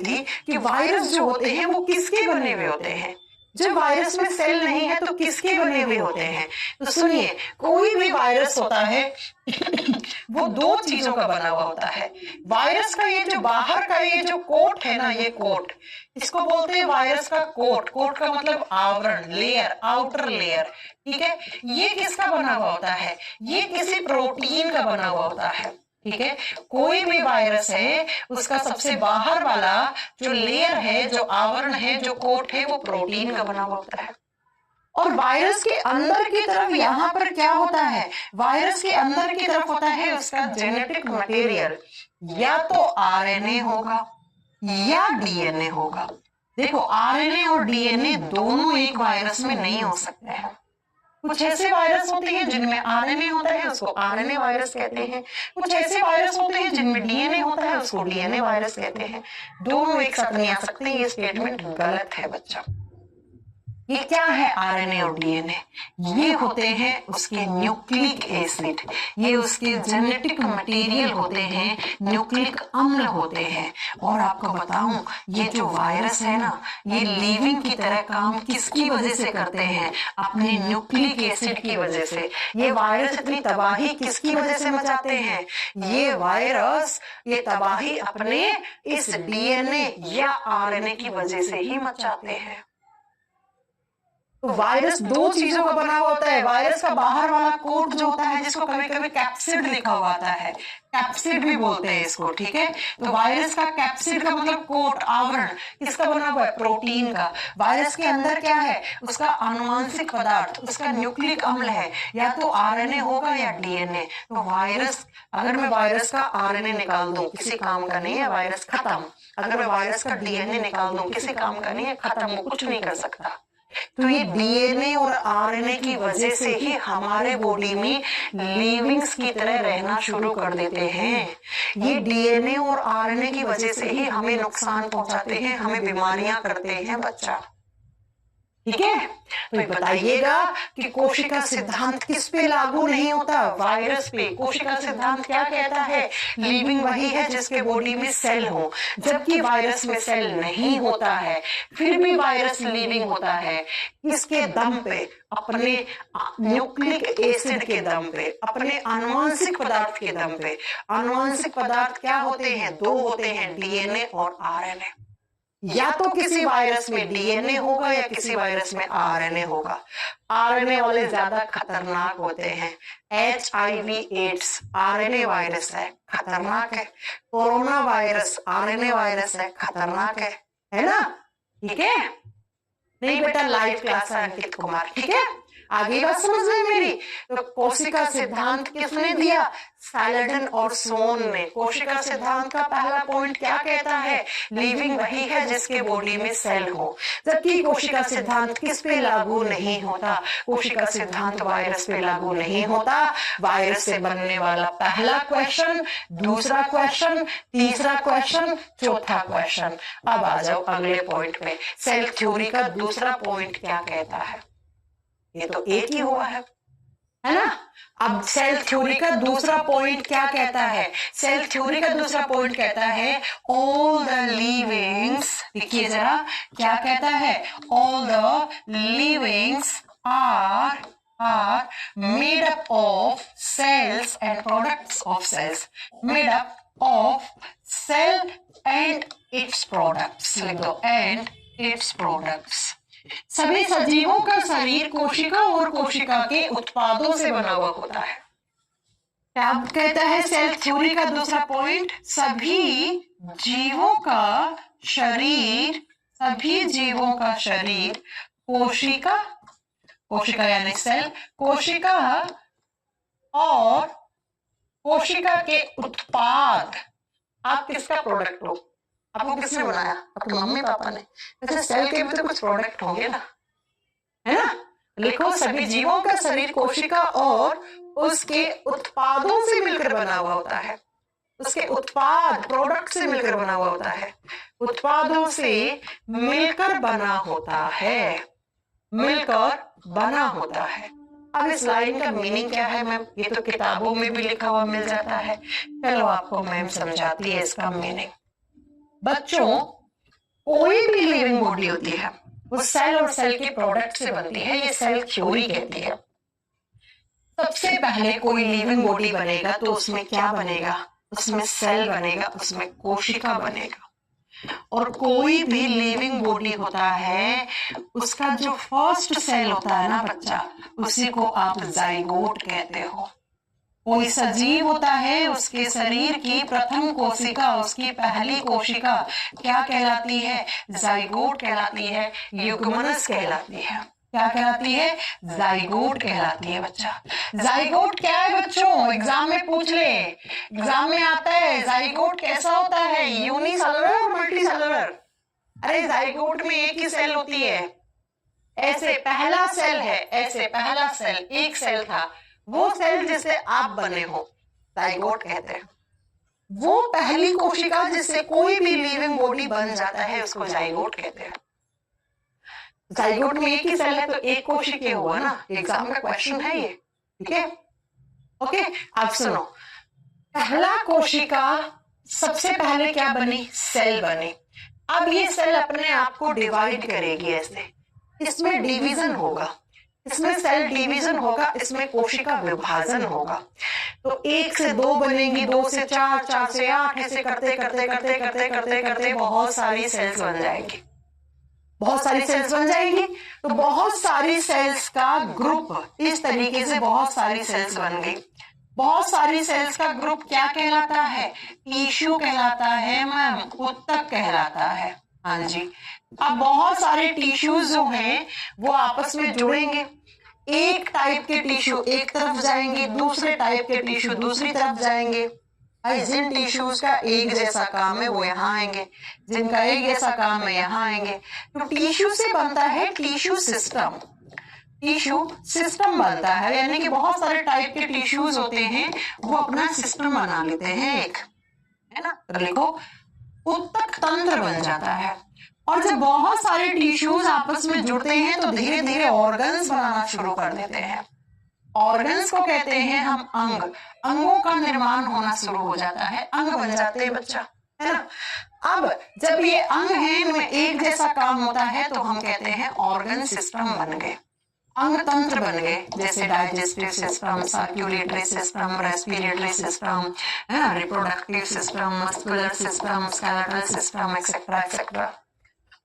थी कि वायरस जो होते हैं वो किसके बने हुए होते हैं? जब वायरस में सेल नहीं है तो किसके बने हुए होते हैं? तो सुनिए, कोई भी वायरस होता है वो दो चीजों का बना हुआ होता है। वायरस का ये जो बाहर का ये जो कोट है ना, ये कोट, इसको बोलते हैं वायरस का कोट। कोट का मतलब आवरण, लेयर, आउटर लेयर। ठीक है, ये किसका बना हुआ होता है? ये किसी प्रोटीन का बना हुआ होता है। ठीक है, कोई भी वायरस है उसका सबसे बाहर वाला जो लेयर है, जो आवरण है, जो कोट है, वो प्रोटीन का बना हुआ होता है। और वायरस के अंदर की तरफ यहाँ पर क्या होता है? वायरस के अंदर की तरफ होता है उसका जेनेटिक मटेरियल, या तो आरएनए होगा या डीएनए होगा। देखो, आरएनए और डीएनए दोनों एक वायरस में नहीं हो सकते हैं। कुछ ऐसे वायरस होते हैं जिनमें आरएनए होता है, उसको आरएनए वायरस कहते हैं। कुछ ऐसे वायरस होते हैं जिनमें डीएनए होता है, उसको डीएनए वायरस कहते हैं। दोनों एक साथ नहीं आ सकते, ये स्टेटमेंट गलत है बच्चा। ये क्या है आरएनए और डीएनए? ये होते हैं उसके न्यूक्लिक एसिड, ये उसके जेनेटिक मटेरियल होते हैं, न्यूक्लिक अम्ल होते हैं। और आपको बताऊं, ये जो वायरस है ना, ये लिविंग की तरह काम किसकी वजह से करते हैं? अपने न्यूक्लिक एसिड की वजह से। ये वायरस इतनी तबाही किसकी वजह से मचाते हैं? ये वायरस ये तबाही अपने इस डीएनए या आरएनए की वजह से ही मचाते हैं। तो वायरस दो चीजों का बना हुआ होता है। वायरस का बाहर वाला कोट जो होता है, जिसको कभी कभी कैप्सिड लिखा हुआ आता है, कैप्सिड भी बोलते हैं इसको। ठीक है, तो वायरस का कैप्सिड का मतलब कोट, आवरण, किसका बना हुआ है? प्रोटीन का। वायरस के अंदर क्या है? उसका आनुवंशिक पदार्थ, उसका न्यूक्लिक अम्ल है, या तो आरएनए होगा या डीएनए। तो वायरस, अगर मैं वायरस का आरएनए निकाल दूं, किसी काम का नहीं है, वायरस खत्म। अगर मैं वायरस का डीएनए निकाल दूं, किसी काम का नहीं है, खत्म, वो कुछ नहीं कर सकता। तो ये डीएनए और आरएनए की वजह से ही हमारे बॉडी में लिविंग्स की तरह रहना शुरू कर देते हैं। ये डीएनए और आरएनए की वजह से ही हमें नुकसान पहुंचाते हैं, हमें बीमारियां करते हैं बच्चा। ठीक है, तो बताइएगा कि कोशिका सिद्धांत किस पे लागू नहीं होता? वायरस पे। कोशिका सिद्धांत क्या कहता है? लिविंग वही है जिसके बॉडी में सेल हो, जबकि वायरस में सेल नहीं होता है, फिर भी वायरस लिविंग होता है। किसके दम पे? अपने न्यूक्लिक एसिड के दम पे, अपने आनुवंशिक पदार्थ के दम पे। आनुवंशिक पदार्थ क्या होते हैं? दो होते हैं, डीएनए और आरएनए। या तो किसी वायरस में डीएनए होगा या किसी वायरस में आरएनए होगा। आरएनए वाले ज्यादा खतरनाक होते हैं। HIV एड्स आरएनए वायरस है, खतरनाक है। कोरोना वायरस आरएनए वायरस है, खतरनाक है ना? ठीक है, नहीं बेटा, लाइव क्लास है अंकित कुमार। ठीक है, आगे बात समझ में मेरी? तो कोशिका सिद्धांत किसने दिया? सैलेडन और सोन ने। कोशिका सिद्धांत का पहला पॉइंट क्या कहता है? लिविंग वही है जिसके बॉडी में सेल हो, जबकि कोशिका सिद्धांत किस पे लागू नहीं होता? कोशिका सिद्धांत वायरस पे लागू नहीं होता। वायरस से बनने वाला पहला क्वेश्चन, दूसरा क्वेश्चन, तीसरा क्वेश्चन, चौथा क्वेश्चन। अब आ जाओ अगले पॉइंट पे। सेल थ्योरी का दूसरा पॉइंट क्या कहता है? ये तो एक ही हुआ है ना? अब सेल थ्योरी का दूसरा पॉइंट क्या कहता है? सेल थ्योरी का दूसरा पॉइंट कहता है ऑल द लिविंग्स, देखिए जरा क्या कहता है? All the livings are made up of cells and products of cells, made up of cell and its products. लिख दो, एंड इट्स प्रोडक्ट्स। सभी सजीवों का शरीर कोशिका और कोशिका के उत्पादों से बना हुआ होता है। क्या कहता है सेल थ्योरी का दूसरा पॉइंट? सभी जीवों का शरीर कोशिका, कोशिका यानी सेल, कोशिका और कोशिका के उत्पाद। आप किसका प्रोडक्ट हो? आपको किसने बनाया? आपके मम्मी पापा ने। वैसे सेल के भी तो कुछ प्रोडक्ट होंगे ना, है ना? लिखो, सभी जीवों का शरीर कोशिका और उसके उत्पादों से मिलकर बना हुआ होता है। उसके उत्पाद, प्रोडक्ट से मिलकर बना हुआ होता है। उत्पादों से मिलकर बना होता है, मिलकर बना होता है। अब इस लाइन का मीनिंग क्या है मैम? ये तो किताबों में भी लिखा हुआ मिल जाता है। चलो आपको मैम समझाती है इसका मीनिंग। बच्चों, कोई भी लिविंग बॉडी होती है वो सेल और सेल के प्रोडक्ट से बनती है। ये सेल थ्योरी कहती है। सबसे पहले कोई लिविंग बॉडी बनेगा तो उसमें क्या बनेगा? उसमें सेल बनेगा, उसमें कोशिका बनेगा। और कोई भी लिविंग बॉडी होता है, उसका जो फर्स्ट सेल होता है ना बच्चा, उसी को आप जाइगोट कहते हो। कोई सजीव होता है, उसके शरीर की प्रथम कोशिका, उसकी पहली कोशिका क्या कहलाती है? जाइगोट कहलाती है, युग्मनज कहलाती है। क्या कहलाती है? जाइगोट कहलाती है बच्चा। जाइगोट क्या है बच्चों? एग्जाम में पूछ ले, एग्जाम में आता है जाइगोट कैसा होता है, यूनिसेलुलर और मल्टीसेलुलर। अरे जाइगोट में एक ही सेल होती है, ऐसे पहला सेल है, ऐसे पहला सेल, एक सेल था, वो सेल जिससे आप बने हो जाइगोट कहते हैं। वो पहली कोशिका जिससे कोई भी लिविंग बॉडी बन जाता है उसको जाइगोट कहते हैं। जाइगोट में एक ही सेल है तो एक कोशिका हुआ ना, एग्जाम का क्वेश्चन है ये, ठीक है? ओके, अब सुनो, पहला कोशिका सबसे पहले क्या बनी? सेल बनी। अब ये सेल अपने आप को डिवाइड करेगी ऐसे, इसमें डिवीजन होगा, इसमें सेल डिवीजन होगा, इसमें कोशिका विभाजन होगा। तो 1 से 2 बनेगी, 2 से 4, 4 से 8, ऐसे करते करते करते करते करते करते बहुत सारी सेल्स बन जाएंगी। बहुत सारी सेल्स बन जाएंगी तो बहुत सारी सेल्स का ग्रुप, इस तरीके से बहुत सारी सेल्स बन गई। बहुत सारी सेल्स का ग्रुप क्या कहलाता है? टिश्यू कहलाता है मैम, ऊतक कहलाता है। हाँ जी। अब बहुत सारे टिश्यूज जो हैं वो आपस में जुड़ेंगे। एक टाइप के टिश्यू एक तरफ जाएंगे, दूसरे टाइप के टिश्यू दूसरी तरफ जाएंगे। जिन टिश्यूज का एक जैसा काम है वो यहाँ आएंगे, जिनका एक जैसा काम है यहाँ आएंगे। तो टिश्यू से बनता है टिश्यू सिस्टम। टिश्यू सिस्टम बनता है, यानी कि बहुत सारे टाइप के टिश्यूज होते हैं, वो अपना सिस्टम बना लेते हैं एक, है ना? तो लिखो, ऊतक तंत्र बन जाता है। और जब बहुत सारे टिश्यूज आपस में जुड़ते हैं तो धीरे धीरे ऑर्गन्स बनाना शुरू कर देते हैं। ऑर्गन्स को कहते हैं हम अंग। अंगों का निर्माण होना शुरू हो जाता है, अंग बन जाते हैं बच्चा, है ना? अब जब ये अंग हैं, इनमें एक जैसा काम होता है तो हम कहते हैं ऑर्गन सिस्टम बन गए, अंग तंत्र बन गए। जैसे digestive system, circulatory system, respiratory system, reproductive system, muscular system, skeletal system, etcetera etcetera.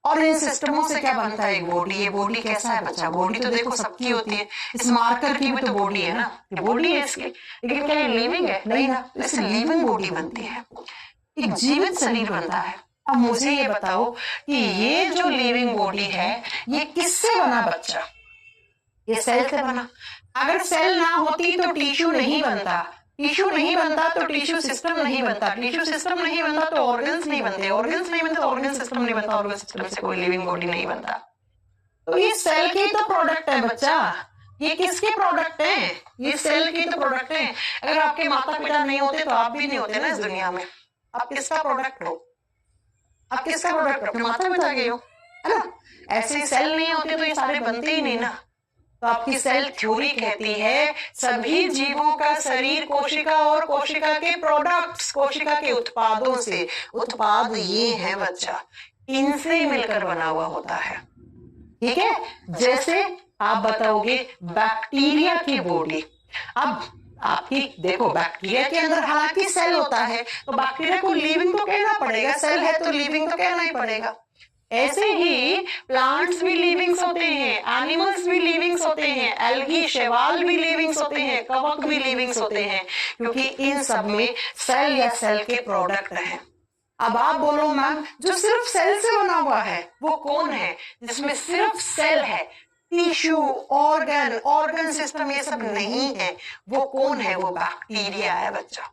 और इन सिस्टमों से क्या बनता है? एक बॉडी। ये बॉडी कैसा है बच्चा? बॉडी तो देखो सबकी होती है, इस मार्कर की भी तो बॉडी है ना, ये बॉडी है इसकी, लेकिन क्या ये लिविंग है? नहीं ना, इससे लिविंग बॉडी बनती है, एक जीवित शरीर बनता है। अब मुझे ये बताओ कि ये जो लिविंग बॉडी है ये किससे बना बच्चा? ये सेल से बना। अगर सेल ना होती तो टिश्यू नहीं बनता, टिश्यू नहीं बनता तो टिश्यू सिस्टम नहीं बनता, टिश्यू सिस्टम नहीं बनता तो ऑर्गन्स नहीं बनते, ऑर्गन्स नहीं बनते, ऑर्गन सिस्टम नहीं बनता, ऑर्गन सिस्टम से कोई लिविंग बॉडी नहीं बनता। तो ये सेल की तो प्रोडक्ट है बच्चा। ये किसके प्रोडक्ट हैं? ये सेल की तो प्रोडक्ट है। अगर आपके माता पिता नहीं होते तो आप भी नहीं होते ना इस दुनिया में। आप किसका प्रोडक्ट हो? आप किसका प्रोडक्ट हो? अपने माता पिता के हो, है ना? ऐसे सेल नहीं होते तो ये सारे बनते ही नहीं ना। तो आपकी सेल थ्योरी कहती है सभी जीवों का शरीर कोशिका और कोशिका के प्रोडक्ट्स, कोशिका के उत्पादों से, उत्पाद ये है बच्चा, इनसे मिलकर बना हुआ होता है, ठीक है? जैसे आप बताओगे बैक्टीरिया की बॉडी। अब आपकी देखो, बैक्टीरिया के अंदर हालांकि सेल होता है तो बैक्टीरिया को लिविंग तो कहना पड़ेगा, सेल है तो लिविंग तो कहना ही पड़ेगा। ऐसे ही प्लांट्स भी लिविंग्स होते हैं, एनिमल्स भी लिविंग्स होते हैं, एल्गी शैवाल भी लिविंग्स होते हैं, कवक भी लिविंग्स होते हैं, क्योंकि इन सब में सेल या सेल के प्रोडक्ट हैं। अब आप बोलो मैम जो सिर्फ सेल से बना हुआ है वो कौन है? जिसमें सिर्फ सेल है, टिश्यू, ऑर्गन सिस्टम ये सब नहीं है, वो कौन है? वो बैक्टीरिया है बच्चा।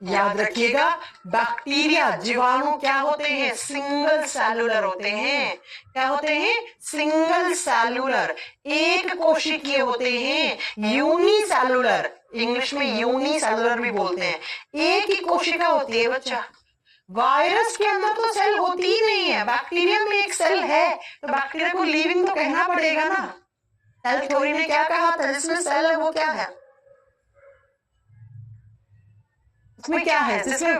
याद रखिएगा, बैक्टीरिया जीवाणु क्या होते हैं? सिंगल सेलुलर होते हैं। क्या होते हैं? सिंगल सेलुलर, एक कोशिकीय होते हैं। यूनिसेलुलर, इंग्लिश में यूनिसेलुलर भी बोलते हैं, एक ही कोशिका होती है बच्चा। वायरस के अंदर तो सेल होती ही नहीं है, बैक्टीरिया में एक सेल है, तो बैक्टीरिया को लिविंग तो कहना पड़ेगा ना। सेल थ्योरी ने क्या कहा था? जिसमें सेल है वो क्या है? उसमें क्या है? जिसमें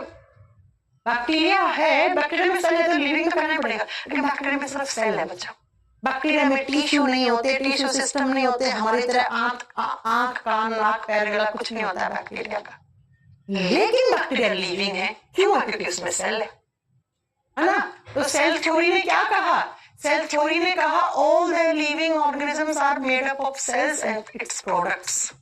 बैक्टीरिया है, बैक्टीरिया में सेल है तो लिविंग तो कहना पड़ेगा, लेकिन बैक्टीरिया में सिर्फ सेल है बच्चा। बैक्टीरिया में टिश्यू नहीं होते, टिश्यू सिस्टम नहीं होते, हमारी तरह आंख कान नाक पैर गला कुछ नहीं होता है बैक्टीरिया का। लेकिन बैक्टीरिया लिविंग है, क्यों? क्योंकि उसमें सेल है ना। तो सेल थ्योरी ने क्या कहा? सेल थ्योरी ने कहा all the living organisms are made up of cells and its products.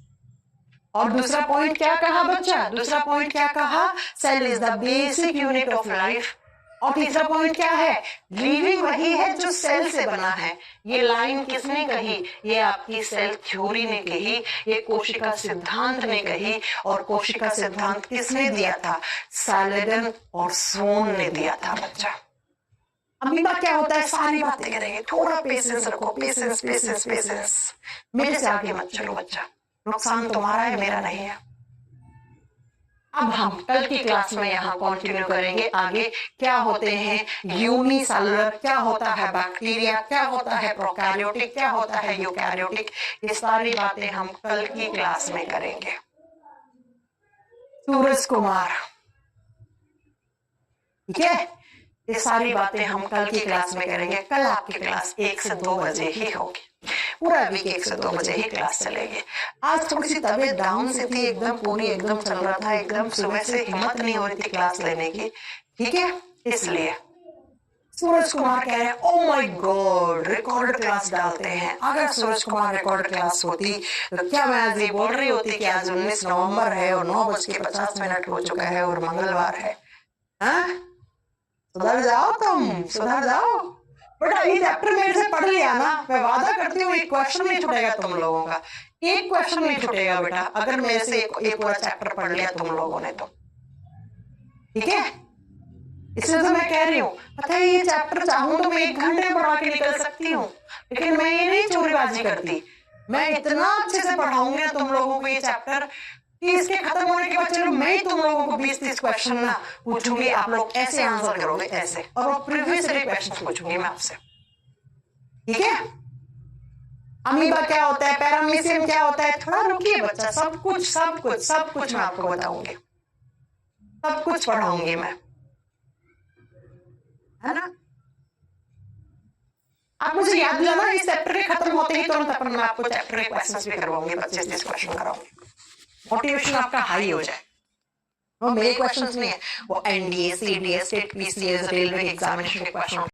और दूसरा पॉइंट क्या कहा बच्चा? दूसरा पॉइंट क्या कहा? Cell is the basic unit of life. और तीसरा पॉइंट क्या है? लिविंग वही है जो सेल से बना है। ये लाइन किसने कही? ये आपकी सेल थ्योरी ने कही, ये कोशिका सिद्धांत ने कही। और कोशिका सिद्धांत किसने दिया था? सैलेडन और सोन ने दिया था बच्चा। अमीबा क्या होता है? सारी बातें करेंगे, थोड़ा पेशेंस रखो, पेशेंस पेशेंस पेशेंस। मेरे से आगे मत चलो बच्चा, नुकसान तुम्हारा है, मेरा नहीं है। अब हम कल की क्लास में यहाँ कंटिन्यू करेंगे आगे। क्या होते हैं यूनिसेलुलर, क्या होता है बैक्टीरिया, क्या होता है प्रोकैरियोटिक, क्या होता है यूकैरियोटिक, ये सारी बातें हम कल की क्लास में करेंगे। सूरज कुमार, ठीक है, ये सारी बातें हम कल की क्लास में करेंगे। कल आपकी क्लास 1 से 2 बजे ही होगी, पूरा वीक 1 से 2 बजे ही क्लास चलेगी। आज थोड़ी सी तबीयत डाउन से थी, एकदम पूरी एकदम चल रहा था, एकदम सुबह से हिम्मत नहीं हो रही थी क्लास लेने की, ठीक है, इसलिए। सूरज कुमार कह रहे हैं oh my God recorded class डालते हैं। अगर सूरज कुमार रिकॉर्डेड क्लास होती तो क्या मैं आज ये बोल रही होती कि आज 19 नवंबर है और 9:50 हो चुका है और मंगलवार है? सुधर जाओ तुम, सुधर जाओ बेटा। ये चैप्टर मेरे से पढ़ लिया ना, मैं वादा करती हूँ एक क्वेश्चन नहीं छूटेगा तुम लोगों का, एक क्वेश्चन नहीं छूटेगा बेटा, अगर मेरे से एक पूरा चैप्टर पढ़ लिया तुम लोगों ने तो, ठीक है। इसलिए तो मैं कह रही हूँ, पता है ये चैप्टर चाहूं तो मैं 1 घंटे पढ़ा के निकल सकती हूँ, लेकिन मैं ये नहीं चोरीबाजी करती। मैं इतना अच्छे से पढ़ाऊंगी ना तुम लोगों को ये चैप्टर कि इसके खत्म होने के बाद चलो मैं ही तुम लोगों को 20-30 क्वेश्चन ना पूछूंगी, आप लोग ऐसे आंसर करोगे ऐसे, और वो प्रीवियस ईयर क्वेश्चन पूछूंगी मैं आपसे, ठीक है। अमीबा क्या होता है, पैरामीशियम क्या होता है, थोड़ा रुकिए बच्चा, सब कुछ मैं आपको बताऊंगी, सब कुछ पढ़ाऊंगी मैं, है ना। आप मुझे याद दिलाना इस चैप्टर के खत्म होते ही तुरंत अपन मैं आपको चैप्टर के क्वेश्चंस भी करवाऊंगी, 25-30 क्वेश्चन कराऊंगी, मोटिवेशन आपका हाई हो जाए। वो मेरे क्वेश्चंस नहीं है, वो NDA, CDS, state PCS, railway examination के क्वेश्चन